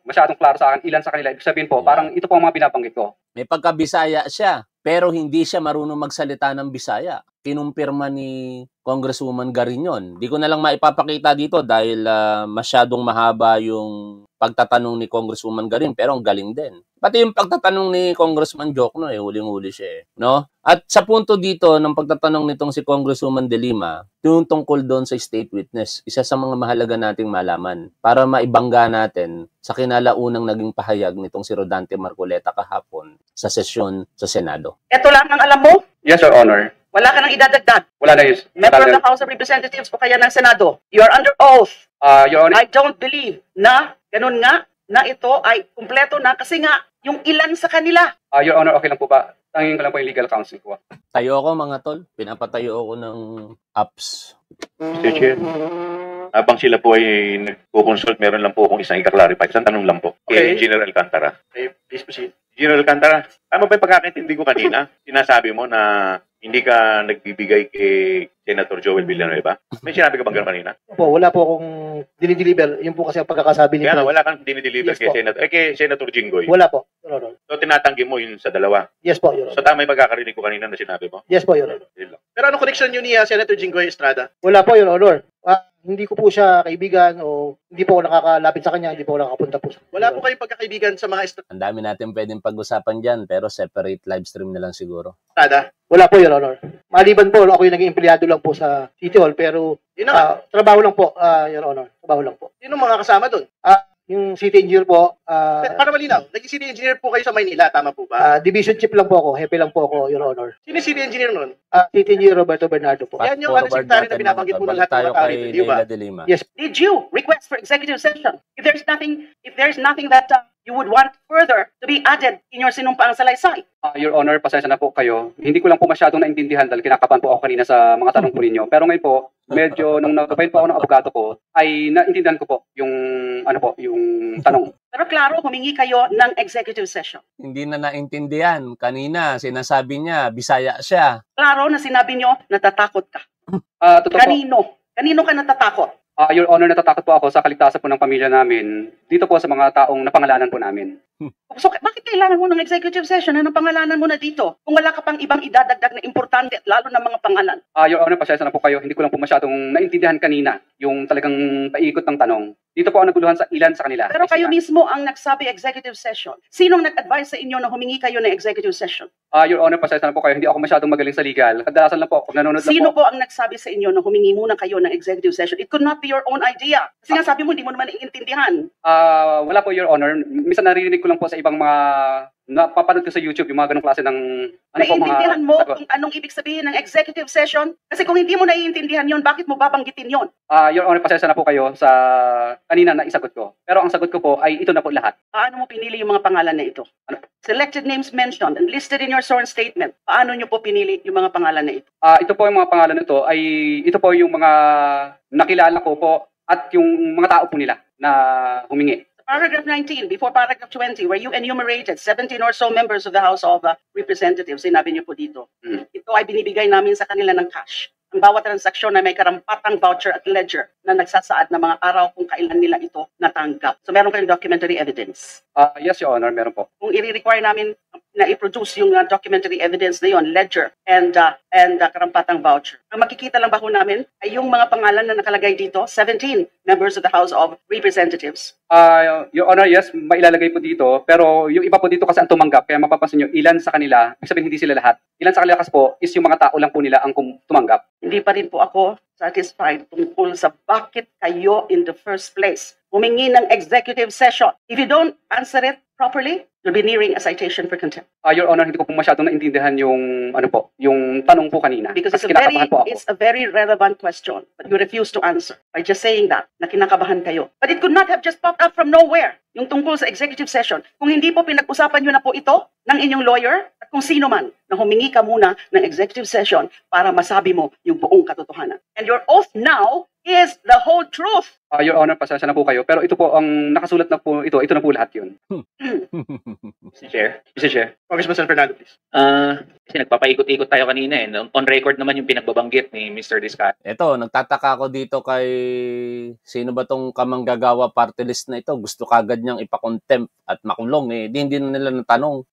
Speaker 6: masyadong klaro sa akin ilan sa kanila. Ibig sabihin po, parang ito po ang mga binabanggit ko.
Speaker 1: May pagka-Bisaya siya, pero hindi siya marunong magsalita ng Bisaya. Kinumpirma ni Congresswoman Garin yun. Di ko na lang maipapakita dito dahil masyadong mahaba yung pagtatanong ni Congresswoman Garin, pero ang galing din. Pati yung pagtatanong ni Congressman Jokno, huling-huli siya no? At sa punto dito ng pagtatanong nitong si Congresswoman De Lima, yung tungkol doon sa state witness, isa sa mga mahalaga nating malaman para maibangga natin sa kinalaunang naging pahayag nitong si Rodante Marcoleta kahapon sa sesyon sa Senado.
Speaker 8: Ito lang ang alam mo?
Speaker 6: Yes, Your Honor.
Speaker 8: Wala ka nang idadagdag.
Speaker 6: Wala na yun.
Speaker 8: Member of the House of Representatives o kaya ng Senado. You are under oath.
Speaker 6: Your Honor.
Speaker 8: I don't believe na ganun nga na ito ay kumpleto na kasi nga yung ilan sa kanila.
Speaker 6: Your Honor, okay lang po ba? Tangin ko lang po yung legal counsel ko.
Speaker 1: Tayo ako mga tol. Pinapatayo ako ng apps.
Speaker 2: Mr. Chair, habang sila po ay nagpo-consult, meron lang po akong isang ika-clarify. Isang tanong lang po.
Speaker 9: Okay.
Speaker 2: Kay General Alcantara.
Speaker 9: Okay, please proceed.
Speaker 10: General Alcantara, tama ba yung pagkakaintindi ko kanina? Sinasabi mo na hindi ka nagbibigay kay Senator Joel Villanueva? May sinabi ka bang gano'n kanina?
Speaker 9: Po, wala po akong dinideliver. Yun po kasi ang pagkakasabi niyo.
Speaker 10: Kaya nga, wala kang dinideliver
Speaker 9: Yes
Speaker 10: kay
Speaker 9: po.
Speaker 10: Senator Jinggoy.
Speaker 9: Wala po, Your Honor.
Speaker 10: So, tinatanggi mo yun sa dalawa.
Speaker 9: Yes po, Your
Speaker 10: So,
Speaker 9: Honor.
Speaker 10: tama yung pagkakarinig ko kanina na sinabi mo?
Speaker 9: Yes po, Your Honor.
Speaker 10: Yun lang.
Speaker 9: Pero ano connection niyo ni Senator Jinggoy Estrada? Wala po, Your Honor. Hindi ko po siya kaibigan o hindi po ako nakakalapit sa kanya, hindi po ako nakakapunta po. Wala po kayong pagkakaibigan sa mga
Speaker 1: Ang dami natin pwedeng pag-usapan dyan, pero separate live stream na lang siguro.
Speaker 9: Estrada? Wala po, Your Honor. Maliban po, ako yung naging empleyado lang po sa City Hall, pero trabaho lang po, Your Honor. Trabaho lang po. Sino mga kasama doon? Yung city engineer po. Para malinaw, naging city engineer po kayo sa Maynila, tama po ba? Division chief lang po ako, hepe lang po ako, Your Honor. Sino city engineer noon? City engineer Roberto Bernardo po. Yan yung secretary na binabanggit mo ng lahat ng mga tao dito, di ba? Yes.
Speaker 8: Did you request for executive session? If there's nothing that you would want further to be added in your sinumpaang salaysay?
Speaker 6: Your Honor, pasensya na po kayo. Hindi ko lang po masyadong naintindihan dahil kinakapan po ako kanina sa mga tanong po ninyo. Pero ngayon po, medyo nung nag-file po ako ng abogado ko, ay naintindihan ko po yung tanong.
Speaker 8: Pero klaro, humingi kayo ng executive session.
Speaker 1: Hindi na naintindihan. Kanina, sinasabi niya, Bisaya siya.
Speaker 8: Klaro na sinabi nyo, natatakot ka.
Speaker 6: Totoo po.
Speaker 8: Kanino ka natatakot?
Speaker 6: Your Honor, natatakot po ako sa kaligtasan po ng pamilya namin dito po sa mga taong napangalanan po namin.
Speaker 8: So, bakit kailangan mo ng executive session na pangalanan mo na dito? Kung wala ka pang ibang idadagdag na importante at lalo na mga pangalan.
Speaker 6: Your Honor, pasensya na po kayo. Hindi ko lang po masyadong naintindihan kanina yung talagang paikot ng tanong. Dito po ako naguluhan sa ilan sa kanila.
Speaker 8: Pero kayo mismo ang nagsabi executive session. Sinong nag-advise sa inyo na humingi kayo ng executive session?
Speaker 6: Your Honor, pasensya na po kayo. Hindi ako masyadong magaling sa legal. Kadalasan lang po, pag nanonood lang
Speaker 8: Sino
Speaker 6: po.
Speaker 8: po ang nagsabi sa inyo na humingi muna kayo ng executive session? It could not be your own idea. Kasi nga sabi mo, hindi mo naman naiintindihan.
Speaker 6: Wala po, Your Honor. Minsan naririnig ko lang po sa ibang mga napapanood ko sa YouTube yung mga ganong klase ng
Speaker 8: naiintindihan mo kung anong ibig sabihin ng executive session? Kasi kung hindi mo naiintindihan yon, bakit mo babanggitin yon?
Speaker 6: Your Honor, pasensya na po kayo sa kanina na isagot ko. Pero ang sagot ko po ay ito na po lahat.
Speaker 8: Paano mo pinili yung mga pangalan na ito? Selected names mentioned and listed in your sworn statement. Paano nyo po pinili yung mga pangalan na ito?
Speaker 6: Ito po yung mga pangalan nito ay ito po yung mga nakilala ko po at yung mga tao po nila na humingi.
Speaker 8: Paragraph 19, before paragraph 20, where you enumerated 17 or so members of the House of Representatives, sinabi niyo po dito, ito ay binibigay namin sa kanila ng cash. Ang bawat transaksyon na may karampatang voucher at ledger na nagsasaad ng mga araw kung kailan nila ito natanggap. So meron kayong documentary evidence?
Speaker 6: Yes, Your Honor, meron po.
Speaker 8: Kung i-require namin na i-produce yung documentary evidence na yon, ledger and karampatang voucher. Ang makikita lang ba ho namin ay yung mga pangalan na nakalagay dito, 17 members of the House of Representatives.
Speaker 6: Your Honor, yes, mailalagay po dito. Pero yung iba po dito kasi ang tumanggap, kaya mapapansin nyo, ilan sa kanila, ibig sabihin hindi sila lahat, ilan sa kanila kasi po is yung mga tao lang po nila ang tumanggap.
Speaker 8: Hindi pa rin po ako satisfied tungkol sa bakit kayo in the first place humingi ng executive session. If you don't answer it properly, you'll be nearing a citation for contempt.
Speaker 6: Your Honor, hindi ko po masyadong naintindihan yung yung tanong po kanina.
Speaker 8: Because it's a very relevant question, but you refuse to answer by just saying that, na kinakabahan kayo. But it could not have just popped up from nowhere, yung tungkol sa executive session. Kung hindi po pinag-usapan nyo na po ito ng inyong lawyer at kung sino man na humingi ka muna ng executive session para masabi mo yung buong katotohanan. And your oath now is the whole truth.
Speaker 6: Your Honor, pasensya na po kayo. Pero ito po, ang nakasulat na po ito na po lahat yun.
Speaker 11: Mr. Chair.
Speaker 9: Congressman Fernando, please.
Speaker 11: Kasi nagpapaikot-ikot tayo kanina eh. On record naman yung pinagbabanggit ni Mr. Discaya.
Speaker 1: Ito, nagtataka ako dito kay sino ba tong kamanggagawa party list na ito? Gusto kagad niyang ipakontempt at makulong eh. Hindi na nila natanong.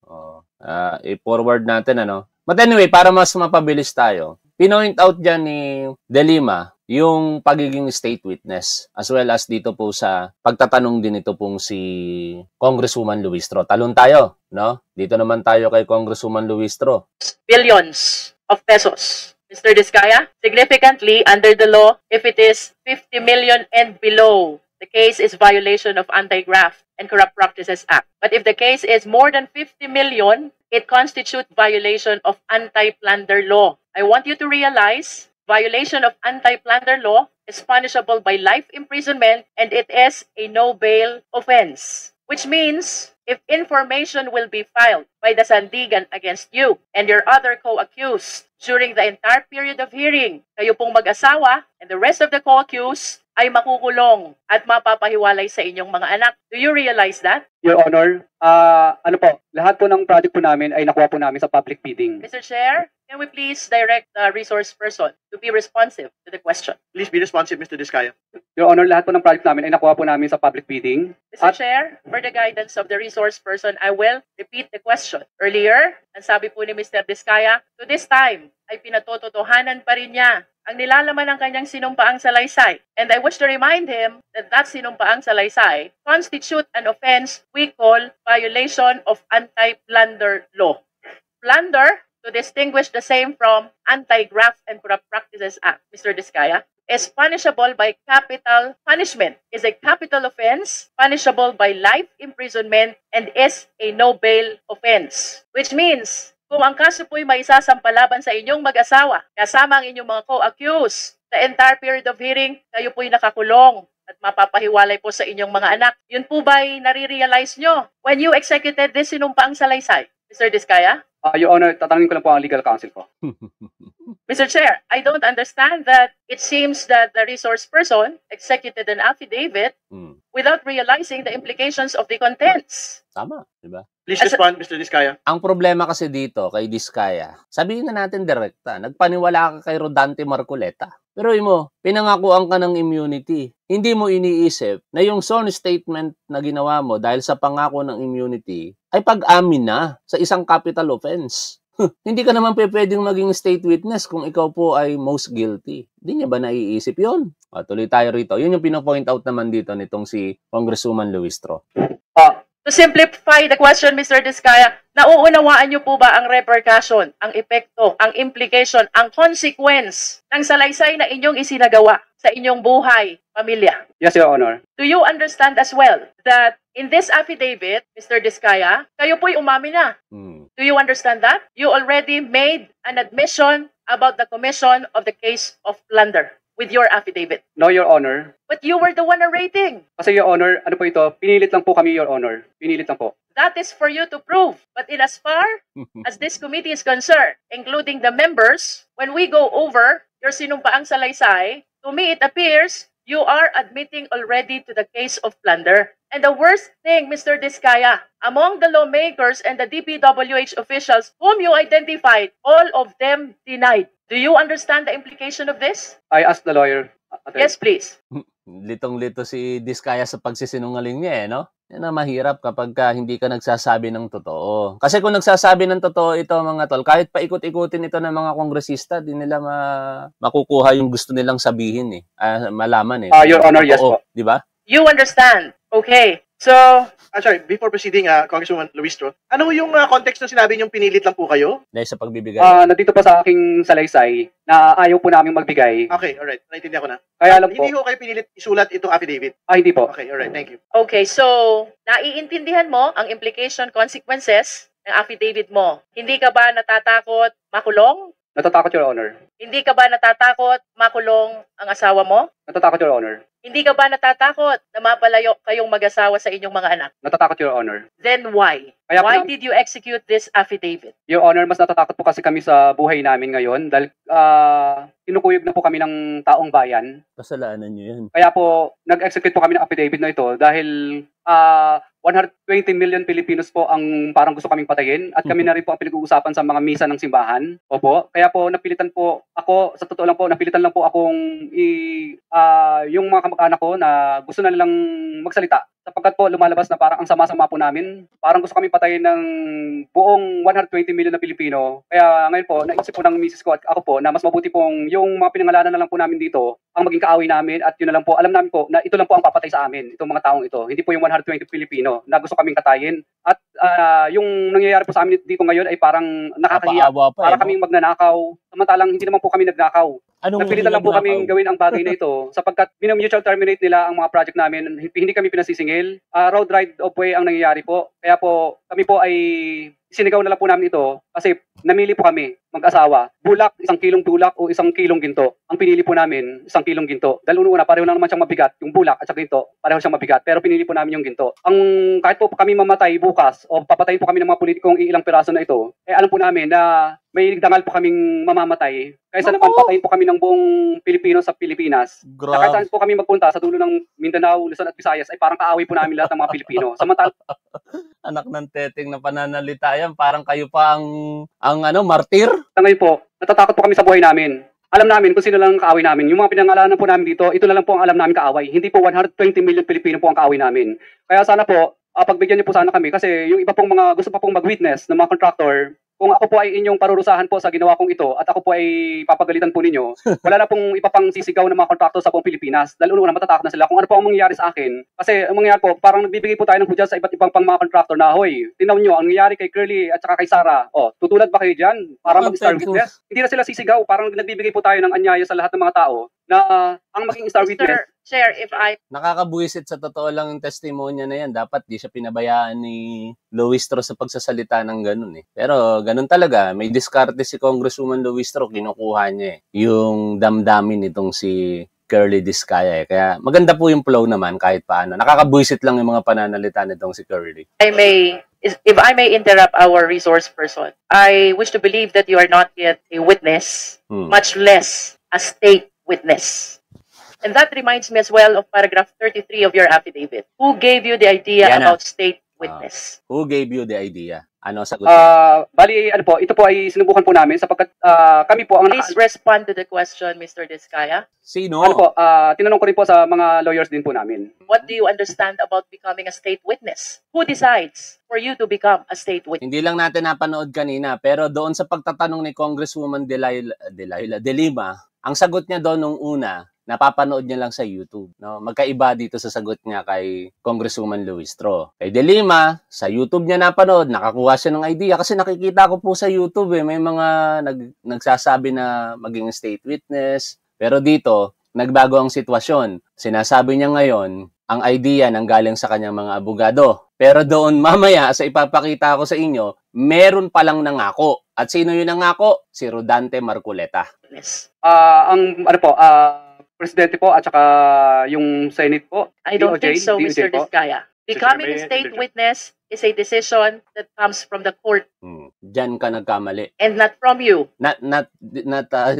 Speaker 1: I-forward natin ano. But anyway, para mas mapabilis tayo, pinoint out dyan ni De Lima yung pagiging state witness as well as dito po sa pagtatanong din ito pong si Congresswoman Luistro. Talon tayo, no? Dito naman tayo kay Congresswoman Luistro.
Speaker 12: Billions of pesos. Mr. Discaya, significantly under the law, if it is 50 million and below, the case is violation of Anti-Graft and Corrupt Practices Act. But if the case is more than 50 million, it constitutes violation of anti-plunder law. I want you to realize violation of anti-plunder law is punishable by life imprisonment and it is a no-bail offense. Which means, if information will be filed by the Sandigan against you and your other co-accused during the entire period of hearing, kayo pong mag-asawa and the rest of the co-accused ay makukulong at mapapahiwalay sa inyong mga anak. Do you realize that?
Speaker 6: Your Honor, ano po, lahat po ng project po namin ay nakuha po namin sa public bidding.
Speaker 12: Mr. Chair, can we please direct the resource person to be responsive to the question?
Speaker 9: Please be responsive, Mr. Diskaya.
Speaker 6: Your Honor, lahat po ng project namin ay nakuha po namin sa public bidding.
Speaker 12: Mr. Chair, for the guidance of the resource person, I will repeat the question. Earlier, ang sabi po ni Mr. Diskaya, to this time, ay pinatototohanan pa rin niya ang nilalaman ng kanyang sinumpaang salaysay. And I wish to remind him that that sinumpaang salaysay constitute an offense we call violation of anti-plunder law. Plunder, to distinguish the same from Anti-Graft and Corrupt Practices Act, Mr. Diskaya, is punishable by capital punishment, is a capital offense, punishable by life imprisonment, and is a no-bail offense. Which means, kung ang kaso po'y maisasampalaban sa inyong mag-asawa, kasama ang inyong mga co-accused, the entire period of hearing, kayo po'y nakakulong at mapapahiwalay po sa inyong mga anak. Yun po ba'y nare-realize nyo when you executed this sinumpaang salaysay? Mr. Diskaya?
Speaker 6: Your Honor, tatanungin ko lang po ang legal counsel ko.
Speaker 12: Mr. Chair, I don't understand that it seems that the resource person executed an affidavit without realizing the implications of the contents.
Speaker 1: Tama, di ba?
Speaker 9: Please respond, Mr. Diskaya.
Speaker 1: Ang problema kasi dito kay Diskaya, sabihin na natin direkta, nagpaniwala ka kay Rodante Marcoleta. Pero mo, pinangakuan ka ng immunity. Hindi mo iniisip na yung sworn statement na ginawa mo dahil sa pangako ng immunity ay pag-amin na sa isang capital offense. Hindi ka naman pwedeng maging state witness kung ikaw po ay most guilty. Hindi niya ba naiisip yun? Tuloy tayo rito. Yun yung pinapoint out naman dito nitong si Congresswoman Luistro.
Speaker 12: To simplify the question, Mr. Diskaya, nauunawaan niyo po ba ang repercussion, ang epekto, ang implication, ang consequence ng salaysay na inyong isinagawa sa inyong buhay, pamilya?
Speaker 6: Yes, Your Honor.
Speaker 12: Do you understand as well that in this affidavit, Mr. Diskaya, kayo po'y umamin na? Do you understand that? You already made an admission about the commission of the case of plunder with your affidavit.
Speaker 6: No, Your Honor.
Speaker 12: But you were the one narrating.
Speaker 6: Kasi, Your Honor, ano po ito? Pinilit lang po kami, Your Honor. Pinilit lang po.
Speaker 12: That is for you to prove. But in as far as this committee is concerned, including the members, when we go over your sinumpaang salaysay, to me it appears you are admitting already to the case of plunder. And the worst thing, Mr. Diskaya, among the lawmakers and the DPWH officials whom you identified, all of them denied. Do you understand the implication of this?
Speaker 6: I asked the lawyer.
Speaker 12: Yes, please.
Speaker 1: Litong-lito si Diskaya sa pagsisinungaling niya no? Yan ang mahirap kapag hindi ka nagsasabi ng totoo. Kasi kung nagsasabi ng totoo ito mga tol, kahit paikot-ikutin ito ng mga kongresista, di nila makukuha yung gusto nilang sabihin malaman
Speaker 6: Your Honor, yes po.
Speaker 1: Di ba?
Speaker 12: You understand. Okay. So,
Speaker 9: sorry, before proceeding, Congresswoman Luistro, ano yung context na sinabi niyong pinilit lang po kayo?
Speaker 1: Dahil sa pagbibigay.
Speaker 6: Nandito pa sa aking salaysay na ayaw po namin magbigay.
Speaker 9: Okay, alright. Naintindihan ko na.
Speaker 6: Kaya lang po.
Speaker 9: Hindi ko kayo pinilit isulat itong affidavit?
Speaker 6: Hindi po.
Speaker 9: Okay, alright. Thank you.
Speaker 12: Okay, so, naiintindihan mo ang implication, consequences ng affidavit mo. Hindi ka ba natatakot makulong?
Speaker 6: Natatakot, Your Honor.
Speaker 12: Hindi ka ba natatakot makulong ang asawa mo?
Speaker 6: Natatakot, Your Honor.
Speaker 12: Hindi ka ba natatakot na mapalayo kayong mag-asawa sa inyong mga anak?
Speaker 6: Natatakot, Your Honor.
Speaker 12: Then why? Why did you execute this affidavit?
Speaker 6: Your Honor, mas natatakot po kasi kami sa buhay namin ngayon dahil kinukuyog na po kami ng taong bayan.
Speaker 1: Kasalanan niyo yan.
Speaker 6: Kaya po, nag-execute po kami ng affidavit na ito dahil 120 million Filipinos po ang parang gusto kaming patayin at kami na rin po ang pinag-uusapan sa mga misa ng simbahan. Opo. Kaya po napilitan po ako, sa totoo lang po, napilitan lang po akong yung mga kamag-anak ko na gusto na nilang magsalita. Sapagkat po lumalabas na parang ang sama-sama po namin. Parang gusto kami patayin ng buong 120 million na Pilipino. Kaya ngayon po, naisip po ng misis ko at ako po na mas mabuti pong yung mga pinangalanan na lang po namin dito ang maging kaaway namin at yun na lang po, alam namin po na ito lang po ang papatay sa amin, itong mga taong ito. Hindi po yung 120 Pilipino na gusto kaming katayin. At yung nangyayari po sa amin dito ngayon ay parang nakakahiya. Para kaming magnanakaw. Samantalang hindi naman po kami nagnakaw. Napilitan lang po kaming gawin ang bagay na ito sapagkat mutual terminate nila ang mga project namin. Hindi kami pinasisingil. Road right of way ang nangyayari po. Kaya po kami po ay sinigaw na lang po namin ito kasi namili po kami mag-asawa. Bulak, 1 kilong bulak o 1 kilong ginto. Ang pinili po namin, 1 kilong ginto. Dahil una pareho lang naman siyang mabigat. Yung bulak at saka ginto, pareho siyang mabigat. Pero pinili po namin yung ginto. Kahit po kami mamatay bukas o papatayin po kami ng mga politikong ilang piraso na ito, alam po namin na may dangal po kaming mamamatay. Kaysa naman patayin po kami ng buong Pilipino sa Pilipinas. Na kahit saan po kami magpunta sa dulo ng Mindanao, Luzon at Visayas ay parang kaaway po namin lahat ng mga Pilipino. Samantala
Speaker 1: Anak ng teteng na pananalita yan, parang kayo pa ang martir.
Speaker 6: ngayon po, natatakot po kami sa buhay namin. Alam namin kung sino lang ang kaaway namin. Yung mga pinangalanan po namin dito, ito na lang po ang alam namin kaaway. Hindi po 120 million Pilipino po ang kaaway namin. Kaya sana po, pagbigyan niyo po sana kami kasi yung iba pong mga gusto pa pong mag-witness ng mga contractor, kung ako po ay inyong parurusahan po sa ginawa kong ito at ako po ay papagalitan po ninyo, wala na pong iba pang sisigaw ng mga kontraktor sa buong Pilipinas. Dahil una matatakot na sila kung ano po ang mangyayari sa akin. Kasi ang mangyayari po, parang nagbibigay po tayo ng hudya sa iba't ibang pang mga kontraktor na, hoy, tinaw nyo, ang nangyayari kay Curly at saka kay Sarah, tutulad ba kayo dyan para mag-star witness? Hindi na sila sisigaw, parang nagbibigay po tayo ng anyaya sa lahat ng mga tao na ang maging star witness.
Speaker 12: Chair, if I...
Speaker 1: Nakakabuisit sa totoo lang yung testimonya na yan. Dapat di siya pinabayaan ni Luistro sa pagsasalita ng ganun eh. Pero ganun talaga. May diskarte si Congresswoman Luistro. Kinukuha niya Yung damdamin nitong si Curly Discaya eh. Kaya maganda po yung flow naman kahit paano. Nakakabuisit lang yung mga pananalita nitong si Curly.
Speaker 12: If I may interrupt our resource person, I wish to believe that you are not yet a witness, much less a state witness. And that reminds me as well of paragraph 33 of your affidavit. Who gave you the idea about state witness?
Speaker 1: Who gave you the idea? Ano sagot?
Speaker 6: Bali, ito po ay sinubukan po namin sapagkat kami po ang...
Speaker 12: Please respond to the question, Mr. Discaya.
Speaker 1: Sino?
Speaker 6: Tinanong ko rin po sa mga lawyers din po namin.
Speaker 12: What do you understand about becoming a state witness? Who decides for you to become a state witness?
Speaker 1: Hindi lang natin napanood kanina, pero doon sa pagtatanong ni Congresswoman De Lima, ang sagot niya doon nung una, napapanood niya lang sa YouTube. No? Magkaiba dito sa sagot niya kay Congresswoman Luistro. Kay De Lima, sa YouTube niya napanood, nakakuha siya ng idea. Kasi nakikita ko po sa YouTube, may mga nagsasabi na maging state witness. Pero dito, nagbago ang sitwasyon. Sinasabi niya ngayon, ang idea nanggaling sa kanyang mga abogado. Pero doon mamaya, sa ipapakita ko sa inyo, meron palang nangako. At sino yun nangako? Si Rodante Marcoleta.
Speaker 12: Yes.
Speaker 6: Presidente po at saka yung Senate po.
Speaker 12: I don't think so, Mr. Discaya. Becoming a state witness is a decision that comes from the court.
Speaker 1: Diyan ka nagkamali.
Speaker 12: And not from you.
Speaker 1: Not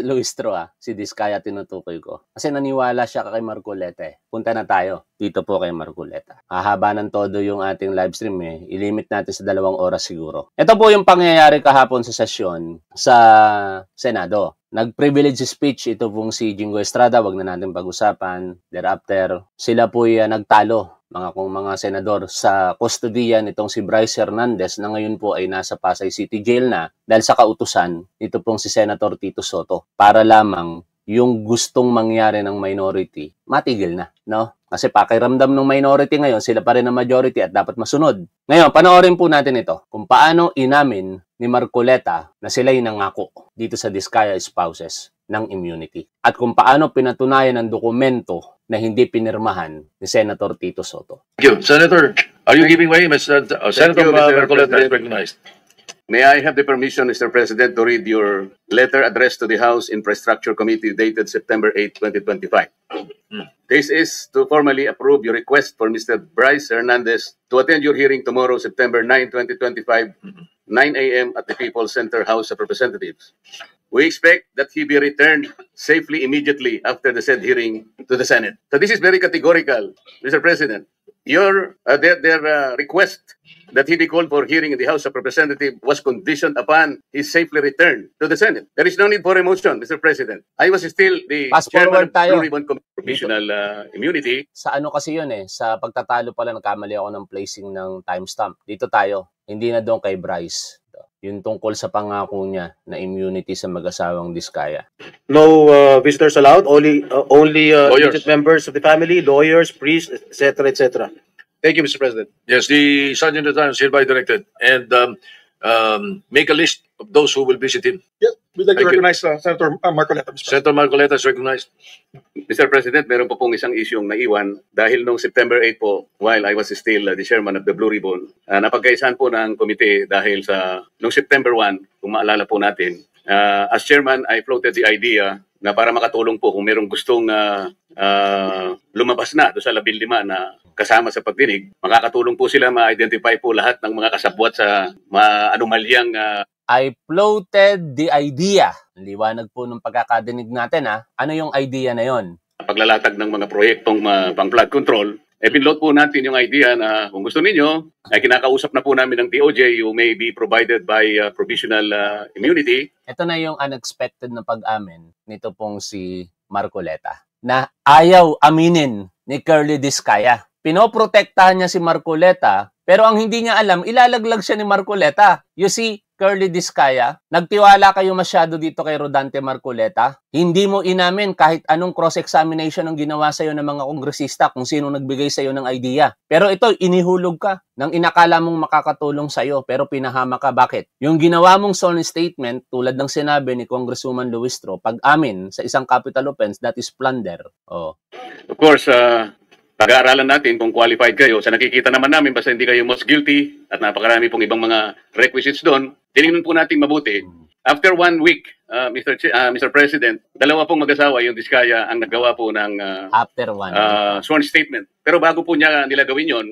Speaker 1: Luistro si Discaya tinutukoy ko. Kasi naniwala siya kay Marcoleta Punta na tayo dito po kay Marcoleta. Hahaba ng todo yung ating live stream Ilimit natin sa 2 oras siguro. Ito po yung pangyayari kahapon sa sesyon sa Senado. Nag-privilege speech ito pong si Jingo Estrada, wag na natin pag-usapan. Thereafter, sila po nagtalo mga senador sa kustodiya nitong si Bryce Hernandez na ngayon po ay nasa Pasay City Jail na dahil sa kautusan ito pong si Senator Tito Soto para lamang yung gustong mangyari ng minority matigil na, no? Kasi pakiramdam ng minority ngayon, sila pa rin ang majority at dapat masunod. Ngayon, panoorin po natin ito kung paano inamin ni Marcoleta na sila'y nangako dito sa Discaya spouses ng immunity. At kung paano pinatunayan ng dokumento na hindi pinirmahan ni Senator Tito Soto.
Speaker 3: Thank you. Senator, are you giving way? Senator Marcoleta is recognized. May I have the permission, Mr. President, to read your letter addressed to the House Infrastructure Committee dated September 8, 2025. This is to formally approve your request for Mr. Bryce Hernandez to attend your hearing tomorrow, September 9, 2025, 9 a.m. at the People's Center House of Representatives. We expect that he be returned safely immediately after the said hearing to the Senate. So this is very categorical, Mr. President. Their request that he be called for hearing in the House of Representatives was conditioned upon his safely return to the Senate. There is no need for a motion, Mr. President. I was still the chairman of Blue Ribbon Committee on Provisional Immunity.
Speaker 1: Sa ano kasi yun sa pagtatalo pala nagkamali ako ng placing ng timestamp. Dito tayo, hindi na doon kay Bryce. Yung tungkol sa pangako niya na immunity sa mag-asawang Discaya.
Speaker 9: No visitors allowed, only immediate members of the family, lawyers, priests, etc., etc. Thank you, Mr. President.
Speaker 13: Yes, the Sergeant at Arms hereby directed. And make a list of those who will visit him.
Speaker 7: Yes, we'd like to recognize Senator Marcoleta.
Speaker 13: Senator Marcoleta is recognized.
Speaker 3: Mr. President, meron po pong isang isyong naiwan dahil noong September 8 po, while I was still the chairman of the Blue Ribbon, napagkaisahan po ng komite dahil sa noong September 1, kung maalala po natin, as chairman, I floated the idea na para makatulong po kung merong gustong lumabas na doon sa 15 na kasama sa pagdinig, makakatulong po sila ma-identify po lahat ng mga kasabwat sa mga anomalyang
Speaker 1: I floated the idea. Liwanag po ng pagkakadinig natin Ano yung idea na yon?
Speaker 3: Paglalatag ng mga proyektong pang flood control. Pinload po natin yung idea na kung gusto ninyo, ay kinakausap na po namin ng DOJ, you may be provided by provisional immunity.
Speaker 1: Ito na yung unexpected na pag-amin nito pong si Marcoleta na ayaw aminin ni Curly Discaya. Pinoprotektahan niya si Marcoleta, pero ang hindi niya alam, ilalaglag siya ni Marcoleta. You see, Curly Discaya, nagtiwala kayo masyado dito kay Rodante Marcoleta. Hindi mo inamin kahit anong cross-examination ang ginawa sa'yo ng mga kongresista kung sino nagbigay sa'yo ng idea. Pero ito, inihulog ka nang inakala mong makakatulong sa'yo pero pinahama ka. Bakit? Yung ginawa mong sworn statement, tulad ng sinabi ni Congresswoman Luistro, pag-amin sa isang capital offense, that is plunder. Oh.
Speaker 3: Of course, pag-aaralan natin kung qualified kayo. Sa nakikita naman namin, basta hindi kayo most guilty at napakarami pong ibang mga requisites doon, tinignan po natin mabuti. After 1 week, Mr. President, dalawa pong mag-asawa, yung Discaya, ang naggawa po ng
Speaker 1: after 1 week.
Speaker 3: Sworn statement. Pero bago po nila gawin yon,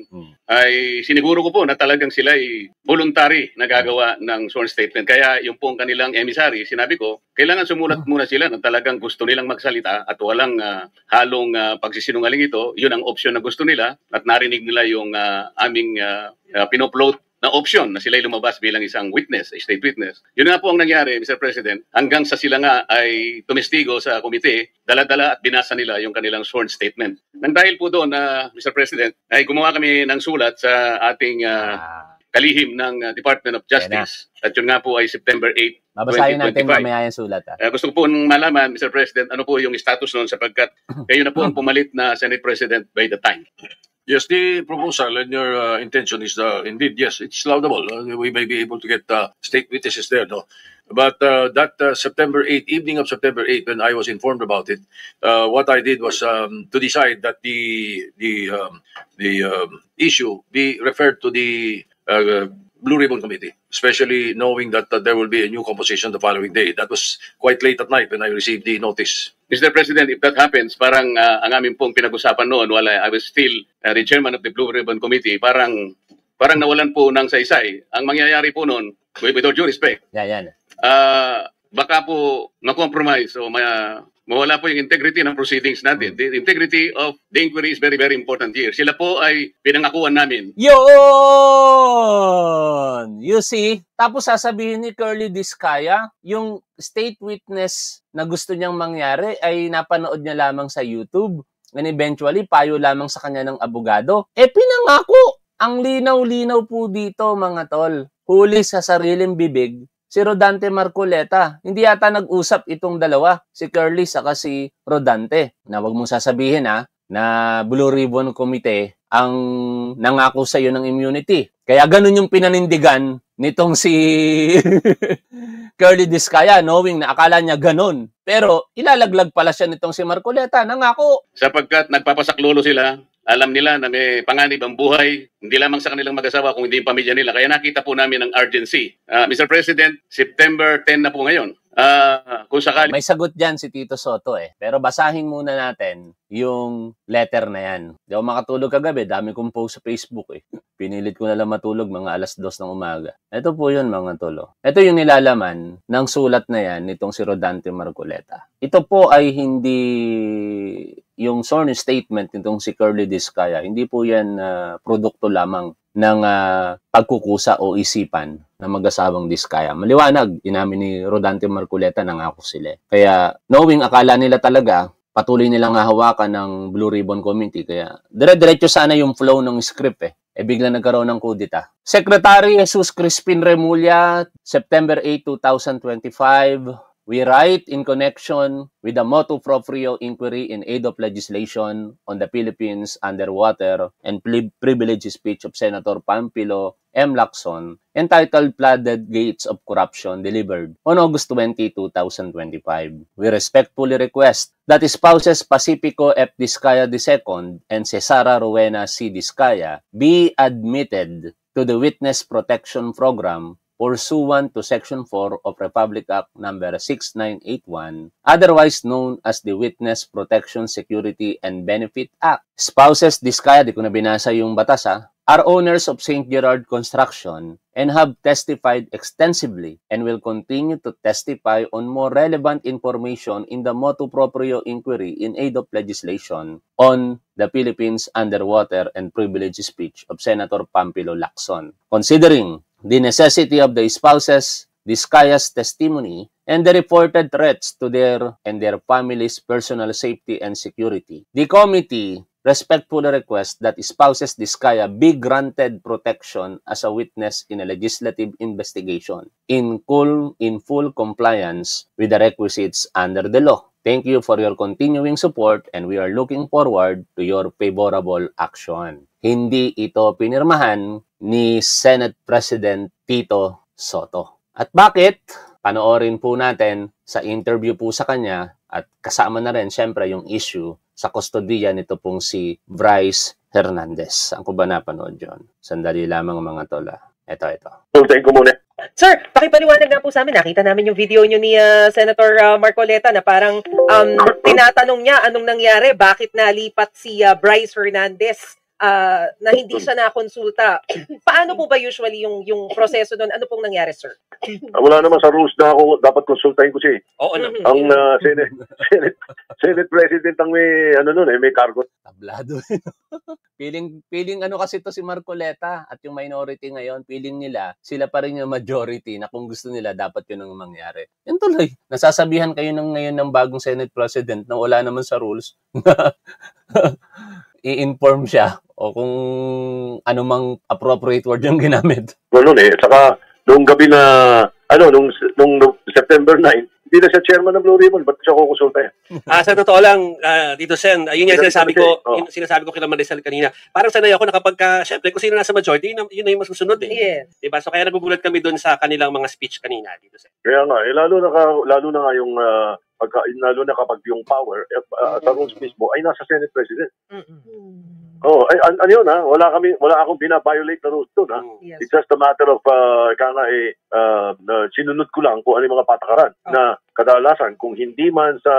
Speaker 3: ay siniguro ko po na talagang sila ay voluntary na gagawa ng sworn statement. Kaya yung pong kanilang emissary, sinabi ko, kailangan sumulat muna sila na talagang gusto nilang magsalita at walang halong pagsisinungaling ito. Yun ang option na gusto nila at narinig nila yung aming pinupload na option na sila'y lumabas bilang isang witness, a state witness. Yun nga po ang nangyari, Mr. President, hanggang sa sila nga ay tumestigo sa komite, dala-dala at binasa nila yung kanilang sworn statement. Nang dahil po doon, Mr. President, ay gumawa kami ng sulat sa ating kalihim ng Department of Justice. At yun nga po ay September 8,
Speaker 1: Babasahin
Speaker 3: 2025.
Speaker 1: natin mamaya yung sulat.
Speaker 3: Gusto ko po malaman, Mr. President, ano po yung status noon sapagkat kayo na po ang pumalit na Senate President by the time.
Speaker 13: Yes, the proposal and your intention is indeed, yes, it's laudable. We may be able to get state witnesses there, no? But that September 8, evening of September 8, when I was informed about it, what I did was to decide that the issue be referred to the Blue Ribbon Committee, especially knowing that there will be a new composition the following day. That was quite late at night when I received the notice.
Speaker 3: Mr. President, if that happens, parang ang aming pong pinag-usapan noon while I was still the chairman of the Blue Ribbon Committee, parang nawalan po ng saysay. Ang mangyayari po noon, with all due respect, baka po ma-compromise o mawala po yung integrity ng proceedings natin. The integrity of the inquiry is very, very important here. Sila po ay pinangakuan namin.
Speaker 1: Yun! You see? Tapos sasabihin ni Curly Discaya, yung state witness na gusto niyang mangyari ay napanood niya lamang sa YouTube. And eventually, payo lamang sa kanya ng abogado. Pinangako! Ang linaw-linaw po dito, mga tol. Huli sa sariling bibig si Rodante Marcoleta. Hindi yata nag-usap itong dalawa, si Curly saka si Rodante. Na wag mong sasabihin na Blue Ribbon Committee ang nangako sa iyo ng immunity. Kaya ganun yung pinanindigan nitong si Curly Discaya, knowing na akala niya ganun. Pero ilalaglag pala siya nitong si Marcoleta, nangako.
Speaker 3: Sapagkat nagpapasaklolo sila, alam nila na may panganib ang buhay, hindi lamang sa kanilang mag-asawa kung hindi yung pamilya nila. Kaya nakita po namin ang urgency. Mr. President, September 10 na po ngayon. Kung sakali...
Speaker 1: May sagot dyan si Tito Soto Pero basahin muna natin yung letter na yan. Di ako makatulog kagabi, dami kong post sa Facebook Pinilit ko na lang matulog mga 2:00 ng umaga. Ito po yun mga tolo. Ito yung nilalaman ng sulat na yan nitong si Rodante Marcoleta. Ito po ay hindi yung sworn statement nitong si Curly Discaya. Hindi po yan produkto lamang ng pagkukusa o isipan ng mag-asawang Discaya. Maliwanag, inamin ni Rodante Marcoleta, nangako sila. Kaya knowing akala nila talaga, patuloy nilang hahawakan ng Blue Ribbon Committee. Kaya dire-diretso sana yung flow ng script bigla nagkaroon ng kudita. Secretary Jesus Crispin Remulla, September 8, 2025. We write in connection with the motu proprio inquiry in aid of legislation on the Philippines underwater and privilege speech of Senator Pampilo M. Lacson entitled Flooded Gates of Corruption delivered on August 20, 2025. We respectfully request that spouses Pacifico F. Discaya II and Cesara Rowena C. Discaya be admitted to the Witness Protection Program pursuant to Section 4 of Republic Act number 6981, otherwise known as the Witness Protection, Security, and Benefit Act. Spouses Diskaya, di ko na binasa yung batas are owners of St. Gerard Construction and have testified extensively and will continue to testify on more relevant information in the motu proprio inquiry in aid of legislation on the Philippines Underwater and Privilege Speech of Senator Pampilo Lacson. Considering the necessity of the spouses Diskaya's testimony and the reported threats to their and their families' personal safety and security, the committee respectfully request that spouses Diskaya be granted protection as a witness in a legislative investigation in full compliance with the requisites under the law. Thank you for your continuing support and we are looking forward to your favorable action. Hindi ito pinirmahan ni Senate President Tito Soto. At bakit? Panoorin po natin sa interview po sa kanya at kasama na rin syempre yung issue sa kustodiya nito pong si Bryce Hernandez. Ang ko ba napanood yun? Sandali lamang mga tola. Ito.
Speaker 14: Thank ko muna.
Speaker 15: Sir, pakipaliwanag nga po sa amin. Nakita namin yung video nyo ni Senator Marcoleta na parang tinatanong niya anong nangyari, bakit nalipat si Bryce Hernandez na hindi siya nakonsulta. Paano po ba usually yung proseso doon? Ano pong nangyari, sir?
Speaker 14: Wala naman sa rules na ako dapat konsultahin ko siya.
Speaker 15: Oo
Speaker 14: naman. Ang Senate President ang may cargo.
Speaker 1: Tablado. Feeling ano kasi to si Marcoleta at yung minority ngayon, feeling nila sila pa rin yung majority na kung gusto nila dapat yun ang mangyari. Yan tuloy. Nasasabihan kayo ngayon ng bagong Senate President na wala naman sa rules. I-inform siya o kung anumang appropriate word yung ginamit.
Speaker 14: Ganun saka nung gabi na nung September 9, hindi na siya chairman ng Blue Ribbon, ba't siya kukonsulta
Speaker 16: sa totoo lang, dito Sen, yun yung sinasabi ko kina Marisol kanina. Parang sanay ako na kapag syempre kung sino nasa majority, yun na yung mas susunod
Speaker 15: Yes.
Speaker 16: Diba? So kaya nagugulat kami doon sa kanilang mga speech kanina dito Sen.
Speaker 14: Kaya nga, lalo na nga yung lalo na kapag yung power sa rules mismo ay nasa Senate President. Ano yun wala akong bina-violate na rules doon
Speaker 15: Yes.
Speaker 14: It's just a matter of sinunod ko lang kung ano yung mga patakaran na kadalasan kung hindi man sa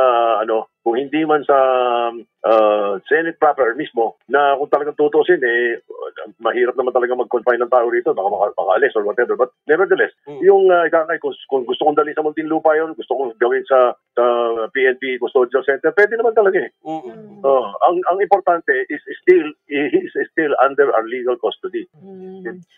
Speaker 14: Senate proper mismo na kung talagang tutusin mahirap naman talaga mag-confine ng tao rito baka makaalis or whatever, but nevertheless yung kung gusto kong dalhin sa Muntinlupa yun, gusto kong gawin sa PNP Custodial Center, pwede naman talaga ang importante is still under our legal custody.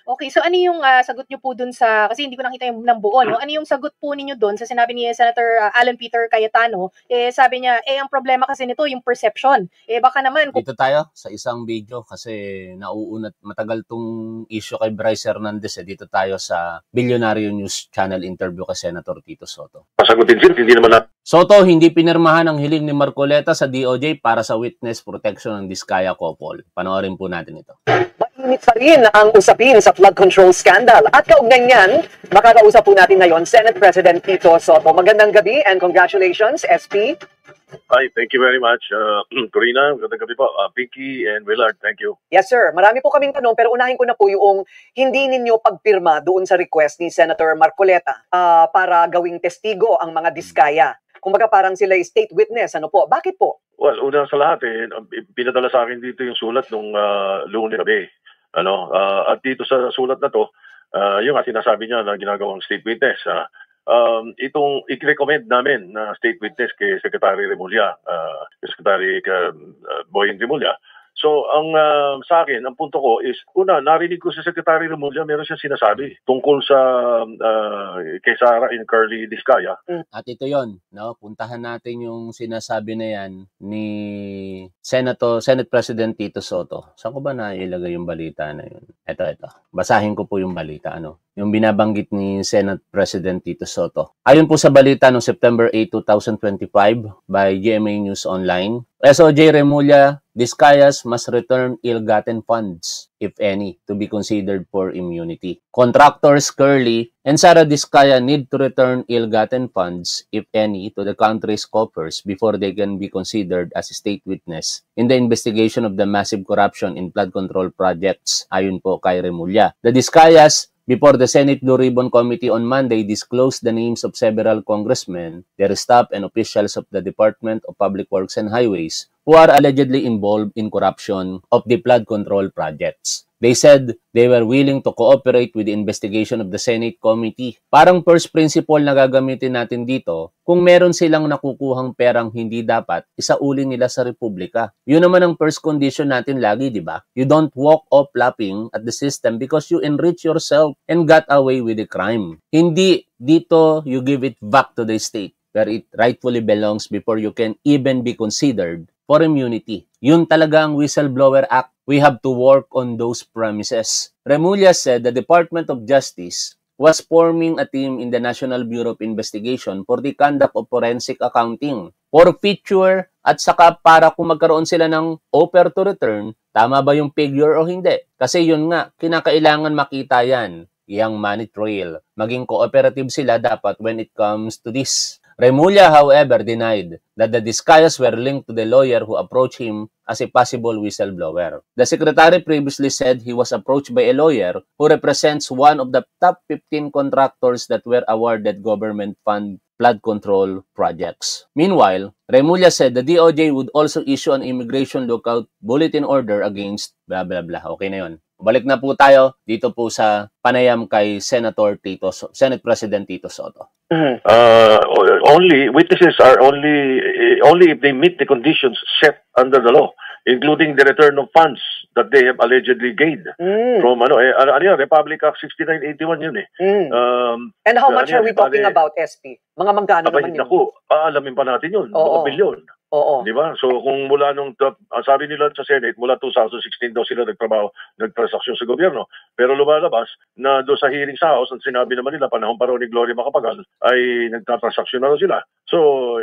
Speaker 15: Okay, so ano yung sagot nyo po dun sa, kasi hindi ko nakita yung ng buo, no? Ano yung sagot po ninyo dun sa sinabi ni Senator Alan Peter Cayetano? Sabi niya, ang problema kasi nito yung perception. Baka naman
Speaker 1: dito tayo sa isang video kasi nauunat matagal tong issue kay Bryce Hernandez dito tayo sa Billionario News Channel interview kay Senator Tito Soto.
Speaker 14: Pasagutin sir, hindi naman
Speaker 1: Soto, hindi pinirmahan ang hiling ni Marcoleta sa DOJ para sa witness protection ng Diskaya couple. Panoorin po natin ito.
Speaker 17: Mainit pa rin ang usapin sa flood control scandal. At kaugnay niyan, makakausap po natin ngayon Senate President Tito Soto. Magandang gabi and congratulations, SP.
Speaker 14: Hi, thank you very much. Corina, magandang gabi po. Pinky and Willard, thank you.
Speaker 17: Yes sir, marami po kaming tanong pero unahin ko na po yung hindi ninyo pagpirma doon sa request ni Senator Marcoleta para gawing testigo ang mga Diskaya. Kumbaga parang sila state witness. Ano po? Bakit po?
Speaker 14: Well, una sa lahat, pinadala sa akin dito yung sulat nung Lunes gabi. At dito sa sulat na to, yung sinasabi niya na ginagawang state witness. Itong i-recommend namin na state witness kay Secretary Remulla, Secretary Boying Remulla. So, ang sa akin, ang punto ko is, una, narinig ko si Secretary Remulla, meron siyang sinasabi tungkol sa kay Sara and Curly Diskaya.
Speaker 1: At ito yon, puntahan natin yung sinasabi na yan ni Senate President Tito Soto. Saan ko ba nailagay yung balita na yun? Ito. Basahin ko po yung balita. Yung binabanggit ni Senate President Tito Soto. Ayon po sa balita noong September 8, 2025 by GMA News Online, SOJ Remulla, Diskayas must return ill-gotten funds. if any, to be considered for immunity. Contractors Curly and Sara Diskaya need to return ill-gotten funds, if any, to the country's coffers before they can be considered as a state witness in the investigation of the massive corruption in flood control projects, ayon po kay Remulla. The Diskayas, before the Senate Blue Ribbon Committee on Monday, disclosed the names of several congressmen, their staff, and officials of the Department of Public Works and Highways who are allegedly involved in corruption of the flood control projects. They said they were willing to cooperate with the investigation of the Senate committee. Parang first principle na gagamitin natin dito, kung meron silang nakukuhang perang hindi dapat, isauli nila sa Republika. Yun naman ang first condition natin lagi, di ba? You don't walk off laughing at the system because you enrich yourself and got away with the crime. Hindi dito you give it back to the state where it rightfully belongs before you can even be considered for immunity. Yun talaga ang Whistleblower Act. We have to work on those premises. Remulla said the Department of Justice was forming a team in the National Bureau of Investigation for the conduct of forensic accounting, for feature, at saka para kung magkaroon sila ng offer to return, tama ba yung figure o hindi? Kasi yun nga, kinakailangan makita yan, yung money trail. Maging cooperative sila dapat when it comes to this. Remulla, however, denied that the Diskayas were linked to the lawyer who approached him as a possible whistleblower. The secretary previously said he was approached by a lawyer who represents one of the top 15 contractors that were awarded government fund flood control projects. Meanwhile, Remulla said the DOJ would also issue an immigration lookout bulletin order against blah blah blah. Okay na yun. Balik na po tayo dito po sa panayam kay Senator Senate President Tito Sotto.
Speaker 14: Only witnesses are only if they meet the conditions set under the law, including the return of funds that they have allegedly gained from Republic Act 6981 yun eh.
Speaker 17: And how much are we talking about, SP? Mga magkano naman yun?
Speaker 14: Naku, aalamin pa natin yun. Mga bilyon.
Speaker 17: Oo.
Speaker 14: Di ba? So kung mula nung sabi nila sa Senate, mula 2016 daw sila nagtransaksyon sa gobyerno. Pero lumalabas na doon sa hearing sa House, ang sinabi naman nila, panahon pa raw ni Gloria Macapagal, ay nagtatransaksyon na raw sila. So,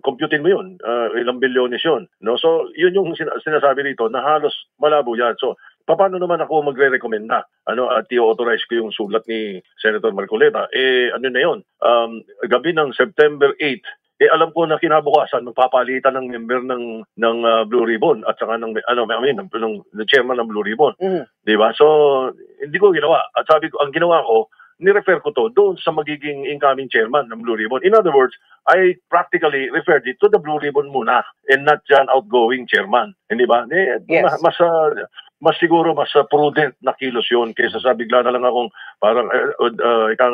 Speaker 14: computin mo yun. Ilang bilyones yun. No? So, yun yung sinasabi rito na halos malabo yan. So, paano naman ako magre-recommenda? At i-authorize ko yung sulat ni Senator Marcoleta? Ano na yun? Gabi ng September 8, alam ko na kinabukasan magpapalitan ng member ng Blue Ribbon at saka ng chairman ng Blue Ribbon. Di ba? So hindi ko ginawa. At sabi ko, ang ginawa ko, ni-refer ko to doon sa magiging incoming chairman ng Blue Ribbon. In other words, I practically referred it to the Blue Ribbon muna and not dyan outgoing chairman. Hindi ba? Yes. Mas siguro mas prudent na kilos yun kaysa sa bigla na lang akong parang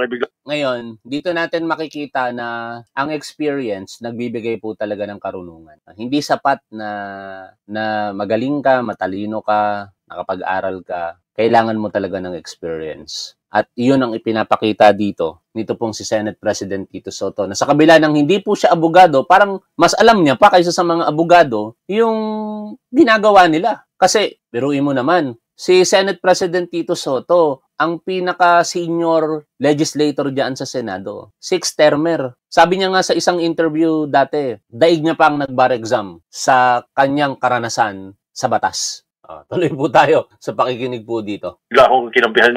Speaker 14: bigla.
Speaker 1: Ngayon, dito natin makikita na ang experience nagbibigay po talaga ng karunungan. Hindi sapat na magaling ka, matalino ka, nakapag-aral ka. Kailangan mo talaga ng experience. At iyon ang ipinapakita dito. Nito pong si Senate President Tito Sotto na sa kabila ng hindi po siya abogado, parang mas alam niya pa kaysa sa mga abogado yung ginagawa nila. Kasi, biruin mo naman, si Senate President Tito Sotto, ang pinaka-senior legislator diyan sa Senado. 6-termer. Sabi niya nga sa isang interview dati, daig niya pang nag-bar exam sa kanyang karanasan sa batas. Tuloy po tayo sa pakikinig po dito.
Speaker 14: Bigla akong kinampihan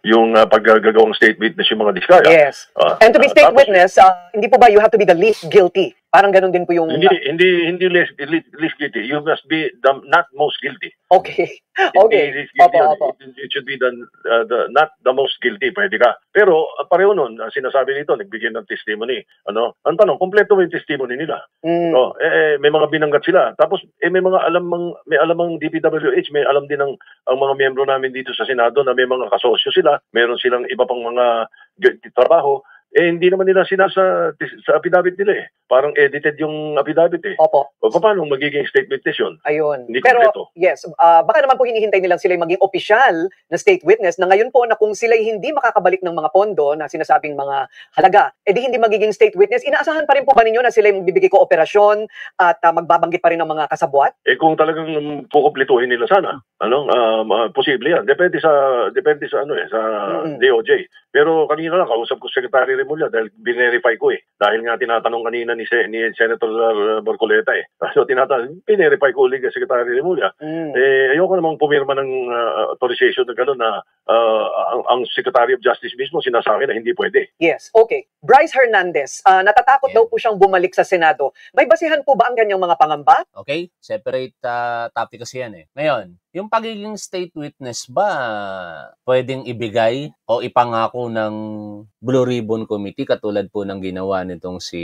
Speaker 14: yung paggagawang state witness yung mga Diskaya.
Speaker 17: Yes. And to be state witness, hindi po ba you have to be the least guilty? Parang ganun din po yung...
Speaker 14: Hindi least guilty. You must be the not most guilty.
Speaker 17: Okay. Okay.
Speaker 14: It should be not the most guilty. Pwede ka. Pero pareho nun, sinasabi nito, nagbigay ng testimony. Ang tanong, kompleto yung testimony nila. May mga binanggat sila. Tapos may alamang DPWH, may alam din ang mga miyembro namin dito sa Senado na may mga kasosyo sila. Meron silang iba pang mga trabaho. Hindi naman nila sinasa sa affidavit nila eh. Parang edited yung affidavit eh.
Speaker 17: Opo.
Speaker 14: O paano magiging state witness yun?
Speaker 17: Ayun.
Speaker 14: Hindi
Speaker 17: pero,
Speaker 14: kompleto.
Speaker 17: yes, baka naman po hinihintay nilang sila maging opisyal na state witness na ngayon po na kung sila hindi makakabalik ng mga pondo na sinasabing mga halaga, di hindi magiging state witness, inaasahan pa rin po ba ninyo na sila magbibigay kooperasyon at magbabanggit pa rin ng mga kasabwat?
Speaker 14: Kung talagang kukumpletuhin nila sana, posible yan. Depende sa DOJ. Pero kanina lang, kausap ko Secretary Remulla dahil binerify ko Dahil nga tinatanong kanina ni Senator Marcoleta So binerify ko ulit kay Secretary Remulla. Ayoko namang pumirma ng authorization na gano'n na ang Secretary of Justice mismo sinasabi na hindi pwede.
Speaker 17: Yes, okay. Bryce Hernandez, natatakot daw po siyang bumalik sa Senado. May basihan po ba ang kanyang mga pangamba?
Speaker 1: Okay, separate topic kasi yan Ngayon, yung pagiging state witness ba pwedeng ibigay o ipangako ng Blue Ribbon Committee katulad po ng ginawa nitong si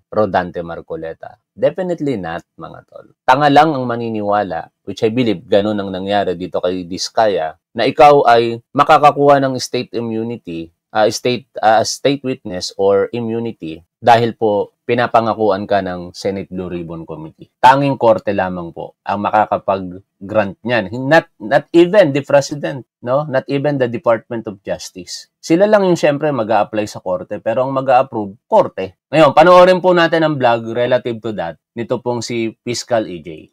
Speaker 1: Rodante Marcoleta? Definitely not, mga tol. Tanga lang ang maniniwala, which I believe ganun ang nangyari dito kay Diskaya, na ikaw ay makakakuha ng state immunity, state witness or immunity dahil po pinapangakuan ka ng Senate Blue Ribbon Committee. Tanging korte lamang po ang makakapag-grant niyan. Not even the President, no? Not even the Department of Justice. Sila lang yung syempre mag-a-apply sa korte, pero ang mag-a-approve, korte. Ngayon, panoorin po natin ang vlog relative to that nito pong si Fiscal EJ.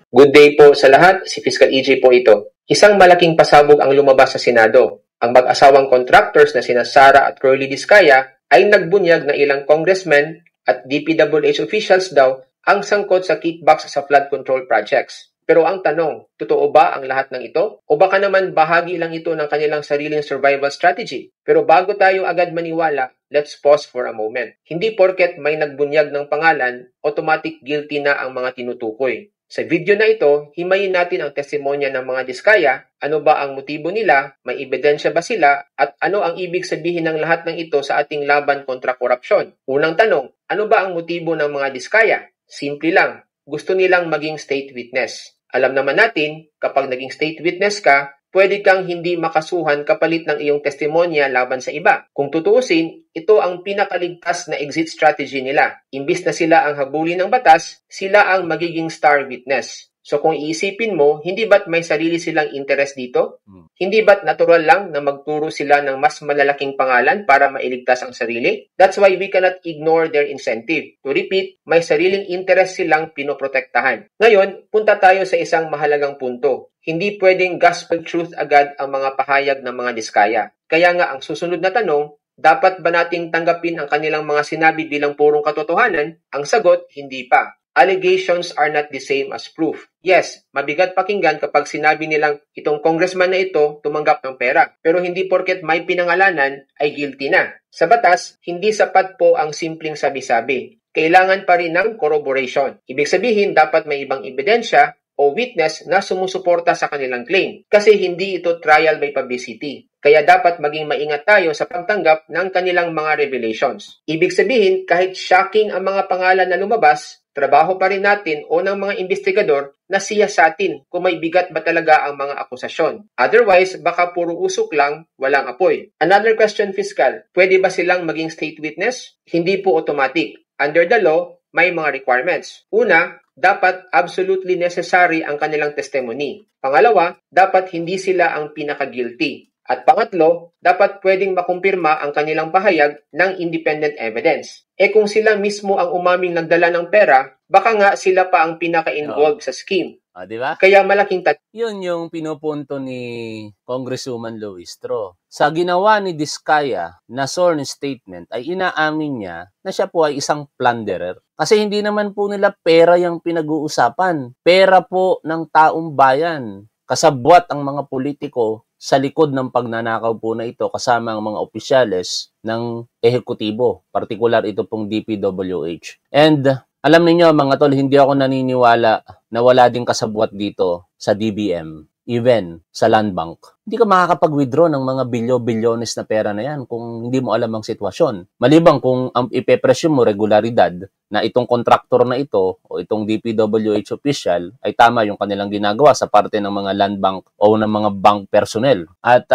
Speaker 18: Good day po sa lahat, si Fiscal EJ po ito. Isang malaking pasabog ang lumabas sa Senado. Ang mag-asawang contractors na sina Sara at Curly Diskaya ay nagbunyag na ilang congressmen at DPWH officials daw ang sangkot sa kickbacks sa flood control projects. Pero ang tanong, totoo ba ang lahat ng ito? O baka naman bahagi lang ito ng kanilang sariling survival strategy? Pero bago tayo agad maniwala, let's pause for a moment. Hindi porket may nagbunyag ng pangalan, automatic guilty na ang mga tinutukoy. Sa video na ito, himayin natin ang testimonya ng mga Diskaya, ano ba ang motibo nila, may ebidensya ba sila, at ano ang ibig sabihin ng lahat ng ito sa ating laban kontra korupsyon. Unang tanong, ano ba ang motibo ng mga Diskaya? Simple lang, gusto nilang maging state witness. Alam naman natin, kapag naging state witness ka, pwede kang hindi makasuhan kapalit ng iyong testimonya laban sa iba. Kung tutuusin, ito ang pinakaligtas na exit strategy nila. Imbis na sila ang habulin ng batas, sila ang magiging star witness. So kung iisipin mo, hindi ba't may sarili silang interest dito? Hindi ba't natural lang na magturo sila ng mas malalaking pangalan para mailigtas ang sarili? That's why we cannot ignore their incentive. To repeat, may sariling interest silang pinoprotektahan. Ngayon, punta tayo sa isang mahalagang punto. Hindi pwedeng gospel truth agad ang mga pahayag ng mga Diskaya. Kaya nga ang susunod na tanong, dapat ba nating tanggapin ang kanilang mga sinabi bilang purong katotohanan? Ang sagot, hindi pa. Allegations are not the same as proof. Yes, mabigat pakinggan kapag sinabi nilang itong congressman na ito tumanggap ng pera. Pero hindi porket may pinangalanan ay guilty na. Sa batas, hindi sapat po ang simpleng sabi-sabi. Kailangan pa rin ng corroboration. Ibig sabihin, dapat may ibang ebidensya o witness na sumusuporta sa kanilang claim. Kasi hindi ito trial by publicity. Kaya dapat maging maingat tayo sa pagtanggap ng kanilang mga revelations. Ibig sabihin, kahit shocking ang mga pangalan na lumabas, trabaho pa rin natin o ng mga investigador na siyasatin kung may bigat ba talaga ang mga akusasyon. Otherwise, baka puro usok lang, walang apoy. Another question, Fiscal. Pwede ba silang maging state witness? Hindi po automatic. Under the law, may mga requirements. Una, dapat absolutely necessary ang kanilang testimony. Pangalawa, dapat hindi sila ang pinaka-guilty. At pangatlo, dapat pwedeng makumpirma ang kanilang pahayag ng independent evidence. Kung sila mismo ang umaming nagdala ng pera, baka nga sila pa ang pinaka-involved sa scheme.
Speaker 1: Diba?
Speaker 14: Kaya malaking
Speaker 1: yun yung pinupunto ni Congresswoman Luistro. Sa ginawa ni Diskaya na sworn statement ay inaamin niya na siya po ay isang plunderer. Kasi hindi naman po nila pera yung pinag-uusapan. Pera po ng taong bayan. Kasabwat ang mga politiko sa likod ng pagnanakaw po na ito kasama ang mga opisyales ng ehekutibo. Partikular ito pong DPWH. And alam niyo mga tol, hindi ako naniniwala na wala ding kasabwat dito sa DBM, even sa Land Bank. Hindi ka makakapag-withdraw ng mga bilyones na pera na yan kung hindi mo alam ang sitwasyon. Malibang kung ang ipepresyo mo regularidad na itong kontraktor na ito o itong DPWH official ay tama yung kanilang ginagawa sa parte ng mga Land Bank o ng mga bank personnel. At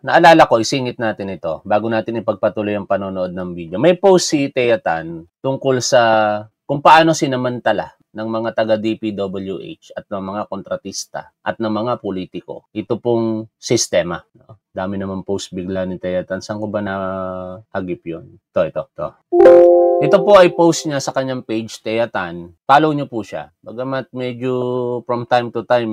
Speaker 1: naalala ko, isingit natin ito bago natin ipagpatuloy ang panonood ng video. May post si Thea Tan tungkol sa kung paano sinamantala ng mga taga-DPWH at ng mga kontratista at ng mga politiko. Ito pong sistema. No? Dami naman post bigla ni Tayatan. Saan ko ba na-hagip yun? Ito. Ito po ay post niya sa kanyang page, Tayatan. Follow niyo po siya. Bagamat medyo from time to time,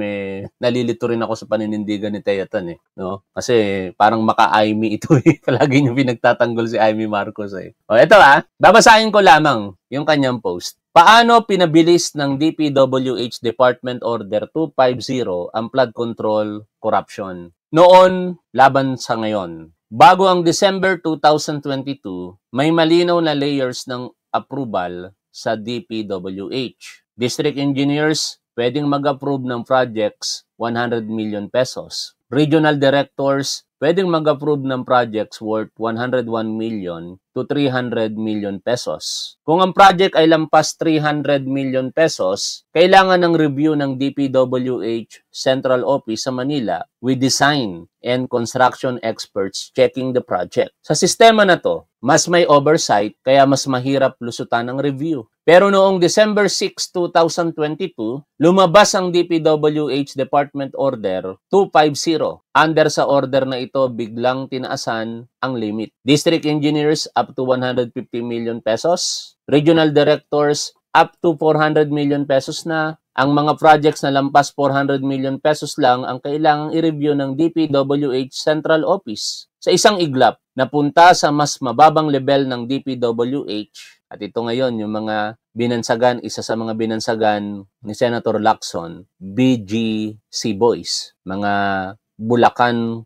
Speaker 1: nalilito rin ako sa paninindigan ni Tayatan. No? Kasi parang maka-Aimee ito. Palagi niyo pinagtatanggol si Aimee Marcos. O, ito babasahin ko lamang yung kanyang post. Paano pinabilis ng DPWH Department Order 250 ang flood control corruption? Noon, laban sa ngayon. Bago ang December 2022, may malinaw na layers ng approval sa DPWH. District engineers pwedeng mag-approve ng projects 100 million pesos. Regional directors pwedeng mag-approve ng projects worth 101 million to 300 million pesos. Kung ang project ay lampas 300 million pesos, kailangan ng review ng DPWH Central Office sa Manila with design and construction experts checking the project. Sa sistema na to, mas may oversight kaya mas mahirap lusutan ng review. Pero noong December 6, 2022, lumabas ang DPWH Department Order 250. Under sa order na ito, biglang tinaasan ang limit. District engineers up to 150 million pesos. Regional directors up to 400 million pesos na. Ang mga projects na lampas 400 million pesos lang ang kailangang i-review ng DPWH Central Office. Sa isang iglap, napunta sa mas mababang level ng DPWH. At ito ngayon, yung mga binansagan, isa sa mga binansagan ni Senator Lacson, BGC Boys, mga Bulacan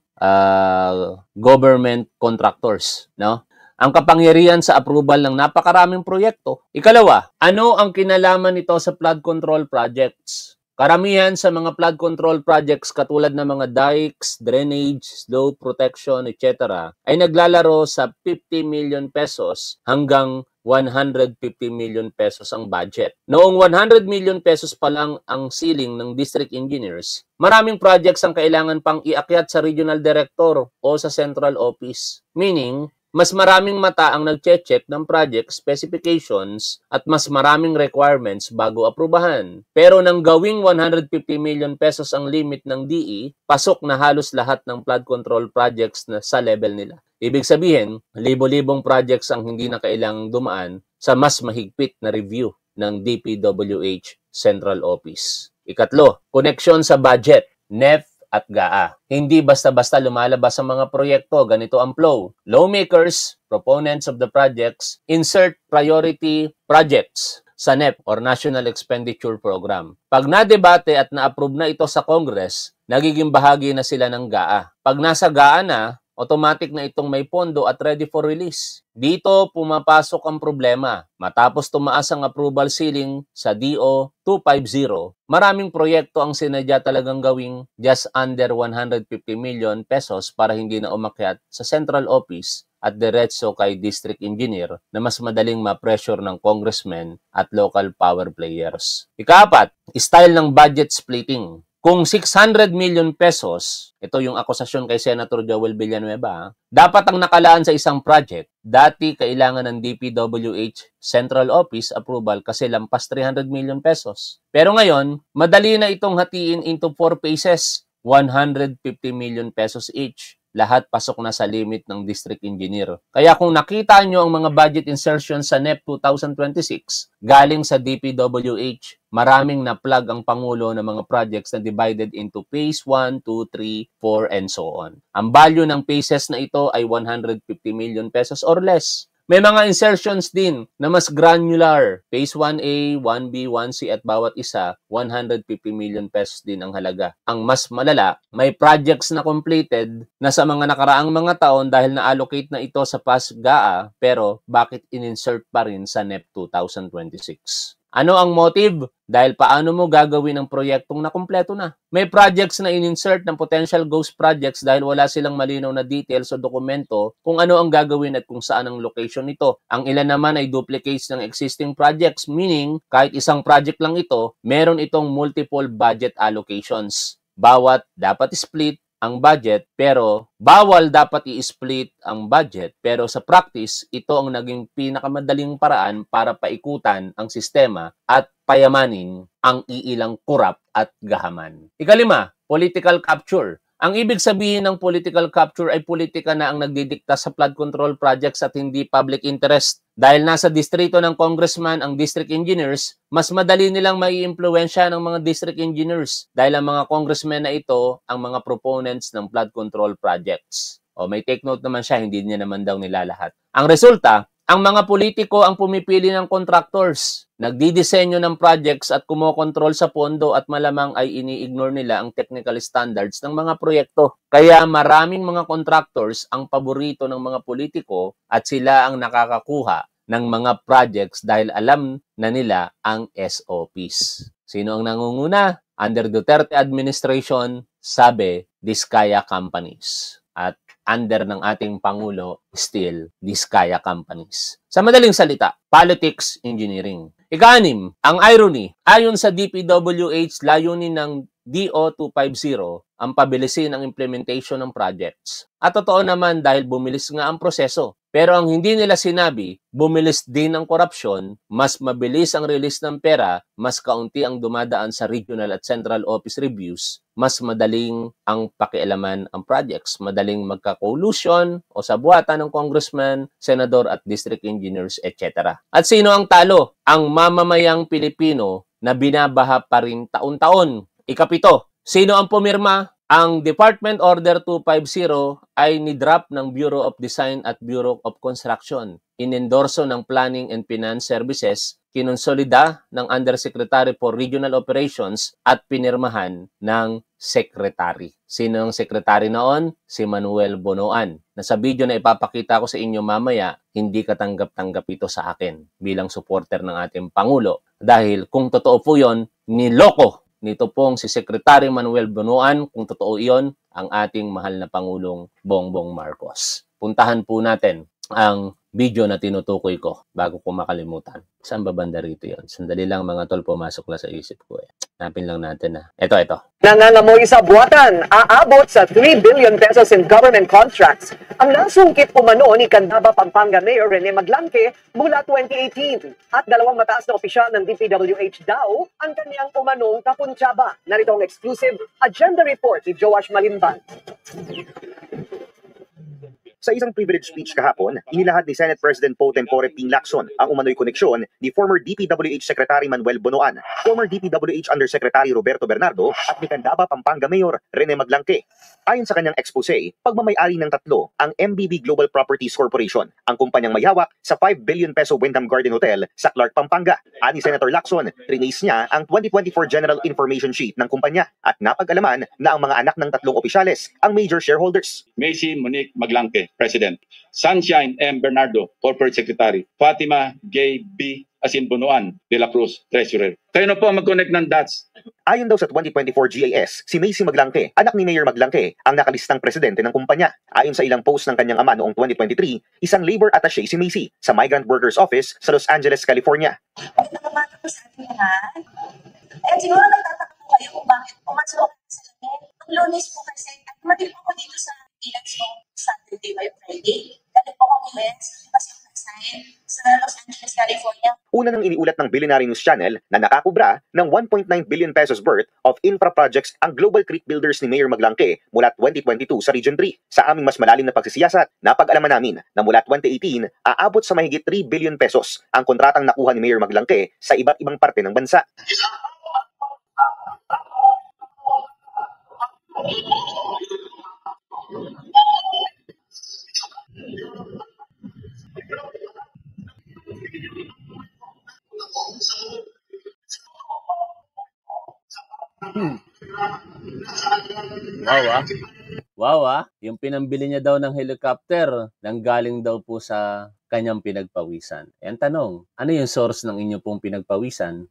Speaker 1: government contractors, no? Ang kapangyarihan sa approval ng napakaraming proyekto. Ikalawa, ano ang kinalaman nito sa flood control projects? Karamihan sa mga flood control projects katulad ng mga dikes, drainage, slope protection, etc. ay naglalaro sa 50 million pesos hanggang 150 million pesos ang budget. Noong 100 million pesos pa lang ang ceiling ng district engineers, maraming projects ang kailangan pang iakyat sa regional director o sa central office. Meaning, mas maraming mata ang nagche-check ng project specifications at mas maraming requirements bago aprubahan. Pero nang gawing 150 million pesos ang limit ng DE, pasok na halos lahat ng flood control projects na sa level nila. Ibig sabihin, libo-libong projects ang hindi na kailangang dumaan sa mas mahigpit na review ng DPWH Central Office. Ikatlo, connection sa budget, NEF at GAA. Hindi basta-basta lumalabas ang mga proyekto, ganito ang flow. Lawmakers, proponents of the projects, insert priority projects sa NEP or National Expenditure Program. Pag na-debate at na-approve na ito sa Congress, nagiging bahagi na sila ng GAA. Pag nasa GAA na, automatic na itong may pondo at ready for release. Dito pumapasok ang problema. Matapos tumaas ang approval ceiling sa DO 250, maraming proyekto ang sinadya talagang gawing just under 150 million pesos para hindi na umakyat sa central office at diretso kay district engineer na mas madaling ma-pressure ng congressmen at local power players. Ika-4, style ng budget splitting. Kung 600 million pesos, ito yung akusasyon kay Senator Joel Villanueva, dapat ang nakalaan sa isang project, dati kailangan ng DPWH Central Office approval kasi lampas 300 million pesos. Pero ngayon, madali na itong hatiin into 4 phases, 150 million pesos each. Lahat pasok na sa limit ng district engineer. Kaya kung nakita nyo ang mga budget insertions sa NEP 2026, galing sa DPWH, maraming na-plug ang Pangulo ng mga projects na divided into phase 1, 2, 3, 4, and so on. Ang value ng phases na ito ay 150 million pesos or less. May mga insertions din na mas granular. Phase 1A, 1B, 1C at bawat isa, 150 million pesos din ang halaga. Ang mas malala, may projects na completed na sa mga nakaraang mga taon dahil na-allocate na ito sa past GAA, pero bakit in-insert pa rin sa NEP 2026? Ano ang motive? Dahil paano mo gagawin ang proyektong nakumpleto na? May projects na in-insert ng potential ghost projects dahil wala silang malinaw na details o dokumento kung ano ang gagawin at kung saan ang location nito. Ang ilan naman ay duplicates ng existing projects, meaning kahit isang project lang ito, meron itong multiple budget allocations. Bawat dapat split ang budget, pero bawal dapat i-split ang budget. Pero sa practice, ito ang naging pinakamadaling paraan para paikutan ang sistema at payamanin ang iilang kurap at gahaman. Ikalima, political capture. Ang ibig sabihin ng political capture ay politika na ang nagdidikta sa flood control projects at hindi public interest. Dahil nasa distrito ng congressman ang district engineers, mas madali nilang maiimpluwensya ng mga district engineers dahil ang mga congressmen na ito ang mga proponents ng flood control projects. O may take note naman siya, hindi niya naman daw nilalahat. Ang resulta, ang mga politiko ang pumipili ng contractors, nagdidisenyo ng projects at kumokontrol sa pondo at malamang ay ini-ignore nila ang technical standards ng mga proyekto. Kaya maraming mga contractors ang paborito ng mga politiko at sila ang nakakakuha ng mga projects dahil alam na nila ang SOPs. Sino ang nangunguna? Under Duterte administration, sabi, Diskaya companies. At under ng ating Pangulo, still, Diskaya companies. Sa madaling salita, politics, engineering. Ika-6, ang irony, ayon sa DPWH, layunin ng DO250 ang pabilisin ang implementation ng projects. At totoo naman dahil bumilis nga ang proseso. Pero ang hindi nila sinabi, bumilis din ang korupsyon, mas mabilis ang release ng pera, mas kaunti ang dumadaan sa regional at central office reviews, mas madaling ang pakialaman ang projects, madaling magka-collusion o sabuatan ng congressman, senador at district engineers, etc. At sino ang talo? Ang mamamayang Pilipino na binabaha pa rin taon-taon. Ikapito, sino ang pumirma? Ang Department Order 250 ay ni-drop ng Bureau of Design at Bureau of Construction. Inendorso ng Planning and Finance Services, kinonsolida ng Undersecretary for Regional Operations at pinirmahan ng Secretary. Sino ang Secretary noon? Si Manuel Bonoan. Na sa video na ipapakita ko sa inyo mamaya, hindi katanggap-tanggap ito sa akin bilang supporter ng ating Pangulo. Dahil kung totoo po yun, niloko nito pong si Secretary Manuel Bonoan, kung totoo iyon, ang ating mahal na Pangulong Bongbong Marcos. Puntahan po natin ang video na tinutukoy ko bago ko makalimutan. Saan ba banda rito yun? Sandali lang mga tol, pumasok na sa isip ko. Hanapin lang natin. Ito.
Speaker 17: Nangangamoy sa buwatan, aabot sa 3 billion pesos in government contracts. Ang nasungkit umano ni Candaba, Pampanga Mayor Rene Maglangke mula 2018. At dalawang mataas na opisyal ng DPWH daw ang kanyang umanong kapuntsaba. Narito ang exclusive agenda report ni Joash Malimban.
Speaker 19: Sa isang privilege speech kahapon, inilahad ni Senate President Pro Tempore Ping Lacson ang umano'y koneksyon ni former DPWH Secretary Manuel Bonoan, former DPWH Undersecretary Roberto Bernardo at ni Candaba, Pampanga Mayor Rene Maglangke. Ayon sa kanyang expose, pagmamay-ari ng tatlo ang MBB Global Properties Corporation, ang kumpanyang may hawak sa 5 billion peso Wyndham Garden Hotel sa Clark, Pampanga. Ani Senator Lacson, release niya ang 2024 General Information Sheet ng kumpanya at napag-alaman na ang mga anak ng tatlong opisyales ang major shareholders.
Speaker 20: Macy Monique Maglangke, President. Sunshine M. Bernardo, Corporate Secretary. Fatima Gay B. Bonoan de la Cruz, Treasurer. Kayo na po mag-connect ng dots.
Speaker 19: Ayon daw sa 2024 GIS, si Macy Maglangke, anak ni Mayor Maglangke, ang nakalistang presidente ng kumpanya. Ayon sa ilang post ng kanyang ama noong 2023, isang labor attaché si Macy sa Migrant Workers Office sa Los Angeles, California.
Speaker 21: Nakamata po sa ating lahat. Siguro nagtataka po kayo kung bakit pumasok sa lamin. Ang Lunes po kasi, at matil po ko dito sa Pilax mo Saturday by Friday. Dali po kong events, kasi sa Los Angeles, California.
Speaker 19: Una nang iniulat ng Billionaire News Channel na nakakubra ng 1.9 billion pesos worth of infra projects ang Global Creek Builders ni Mayor Maglangke mula 2022 sa Region 3. Sa aming mas malalim na pagsisiyasat, napag-alaman namin na mula 2018, aabot sa mahigit 3 billion pesos ang kontratang nakuha ni Mayor Maglangke sa iba't ibang parte ng bansa.
Speaker 1: Wow. Yung pinambili niya daw ng helicopter, nanggaling daw po sa kanyang pinagpawisan. Ang tanong, ano yung source ng inyo pong pinagpawisan?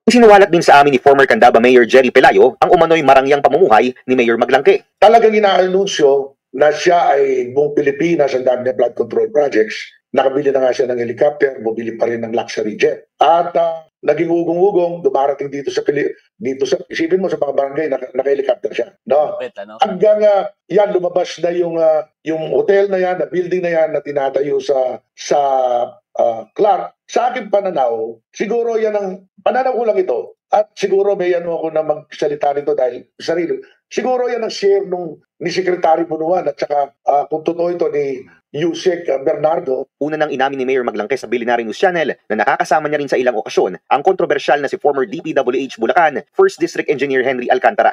Speaker 19: Sinuwalat din sa amin ni former Candaba Mayor Jerry Pelayo ang umano'y marangyang pamumuhay ni Mayor Maglangke.
Speaker 22: Talagang inaanunsyo na siya ay buong Pilipinas ang dami ng flood control projects. Nakabili na nga siya ng helicopter, bumili pa rin ng luxury jet. At naging ugong-ugong, dumarating dito sa isipin mo sa mga barangay, naka-helicopter siya. No? Hanggang yan, lumabas na yung hotel na yan, na building na yan na tinatayo sa Clark. Sa aking pananaw, siguro yan ang pananaw ko lang ito. At siguro may ako na magsalita nito dahil sarili. Siguro yan ang share ni Secretary Bunuan at saka kung totoo ito ni Yusek Bernardo.
Speaker 19: Una nang inamin ni Mayor Maglangke sa Bilinari News Channel na nakakasama niya rin sa ilang okasyon ang kontrobersyal na si former DPWH Bulacan 1st District Engineer Henry Alcantara.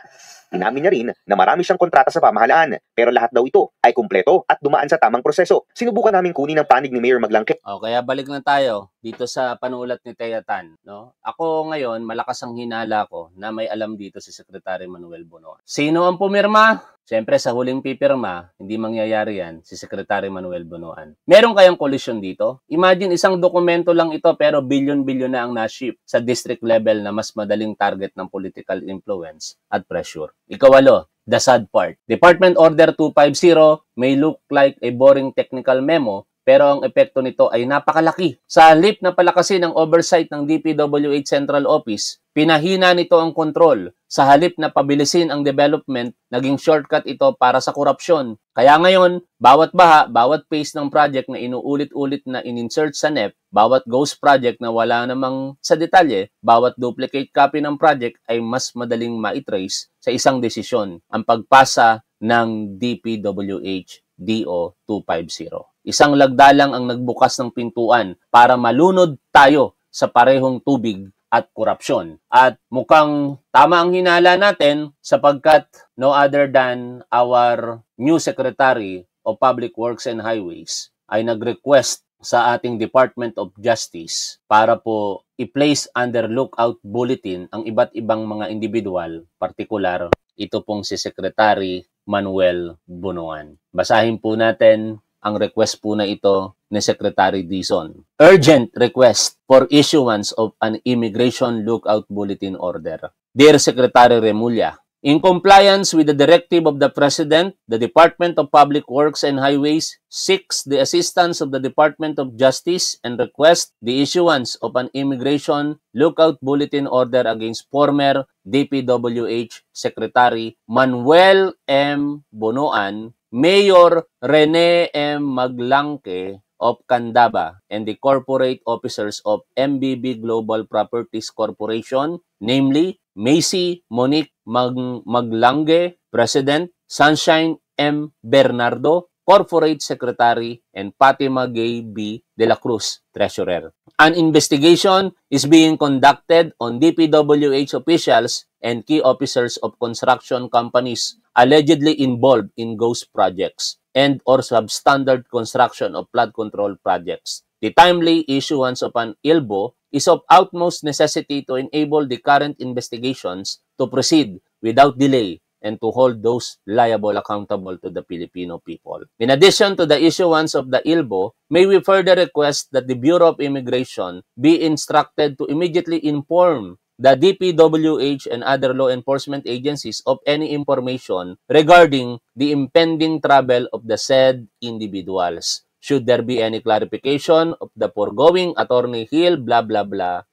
Speaker 19: Inamin niya rin na marami siyang kontrata sa pamahalaan, pero lahat daw ito ay kumpleto at dumaan sa tamang proseso. Sinubukan namin kunin ang panig ni Mayor Maglangke.
Speaker 1: Kaya balik na tayo dito sa panulat ni Tayatan. No? Ako ngayon, malakas ang hinala ko na may alam dito si Secretary Manuel Bunuan. Sino ang pumirma? Siyempre, sa huling pipirma, hindi mangyayari yan si Secretary Manuel Bunuan. Meron kayang kolisyon dito? Imagine, isang dokumento lang ito pero bilyon-bilyon na ang na-ship sa district level na mas madaling target ng political influence at pressure. Ikawalo, the sad part. Department Order 250 may look like a boring technical memo pero ang epekto nito ay napakalaki. Sa halip na palakasin ang oversight ng DPWH Central Office, pinahina nito ang kontrol. Sa halip na pabilisin ang development, naging shortcut ito para sa korupsyon. Kaya ngayon, bawat baha, bawat phase ng project na inuulit-ulit na in-insert sa NEP, bawat ghost project na wala namang sa detalye, bawat duplicate copy ng project ay mas madaling ma-trace sa isang desisyon, ang pagpasa ng DPWH DO 250. Isang lagdalang ang nagbukas ng pintuan para malunod tayo sa parehong tubig at korupsyon. At mukhang tama ang hinala natin sapagkat no other than our new Secretary of Public Works and Highways ay nag-request sa ating Department of Justice para po i-place under lookout bulletin ang iba't ibang mga individual, partikular, ito pong si Secretary Manuel Bunuan. Basahin po natin ang request po na ito ni Secretary Dizon. Urgent request for issuance of an immigration lookout bulletin order. Dear Secretary Remulla, in compliance with the directive of the President, the Department of Public Works and Highways seeks the assistance of the Department of Justice and requests the issuance of an immigration lookout bulletin order against former DPWH Secretary Manuel M. Bunuan, Mayor Rene M. Maglangke of Candaba, and the corporate officers of MBB Global Properties Corporation, namely Macy Monique Maglangke, President, Sunshine M. Bernardo, Corporate Secretary, and Fatima Gay B. de la Cruz, Treasurer. An investigation is being conducted on DPWH officials and key officers of construction companies allegedly involved in ghost projects and or substandard construction of flood control projects. The timely issuance of an ILBO is of utmost necessity to enable the current investigations to proceed without delay and to hold those liable accountable to the Filipino people. In addition to the issuance of the ILBO, may we further request that the Bureau of Immigration be instructed to immediately inform the DPWH and other law enforcement agencies of any information regarding the impending travel of the said individuals. Should there be any clarification of the foregoing, Attorney Hill, blah, blah, blah,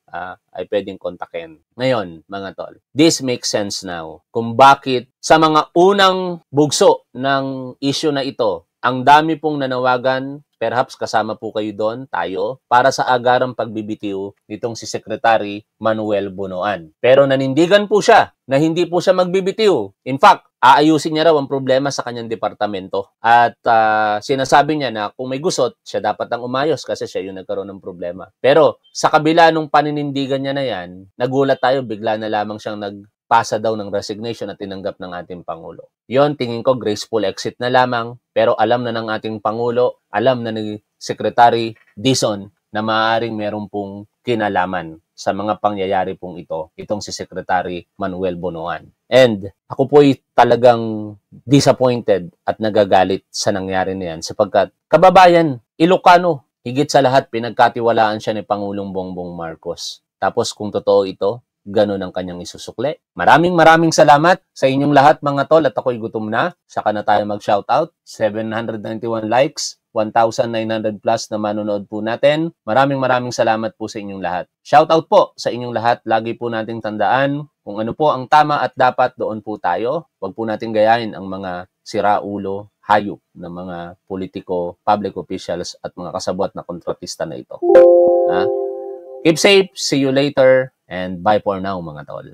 Speaker 1: ay pwedeng kontakin. Ngayon, mga tol, this makes sense now kung bakit sa mga unang bugso ng issue na ito, ang dami pong nanawagan, perhaps kasama po kayo doon, tayo, para sa agarang pagbibitiw nitong si Secretary Manuel Bunuan. Pero nanindigan po siya na hindi po siya magbibitiw. In fact, aayusin niya raw ang problema sa kanyang departamento. At sinasabi niya na kung may gusot, siya dapat ang umayos kasi siya yung nagkaroon ng problema. Pero sa kabila nung paninindigan niya na yan, nagulat tayo, bigla na lamang siyang nagpasa daw ng resignation at tinanggap ng ating Pangulo. Yon, tingin ko graceful exit na lamang, pero alam na ng ating Pangulo, alam na ni Secretary Dizon na maaaring meron pong kinalaman sa mga pangyayari pong ito, itong si Secretary Manuel Bunuan. And ako po'y talagang disappointed at nagagalit sa nangyari na yan sapagkat kababayan, Ilocano, higit sa lahat pinagkatiwalaan siya ni Pangulong Bongbong Marcos. Tapos kung totoo ito, ganun ang kanyang isusukle. Maraming salamat sa inyong lahat mga tol at ako'y gutom na. Saka na tayo mag-shoutout. 791 likes, 1,900 plus na manonood po natin. Maraming salamat po sa inyong lahat. Shoutout po sa inyong lahat. Lagi po nating tandaan kung ano po ang tama at dapat, doon po tayo. Huwag po nating gayahin ang mga siraulo, hayop na mga politiko, public officials at mga kasabwat na kontratista na ito. Keep safe, see you later, and bye for now mga tol.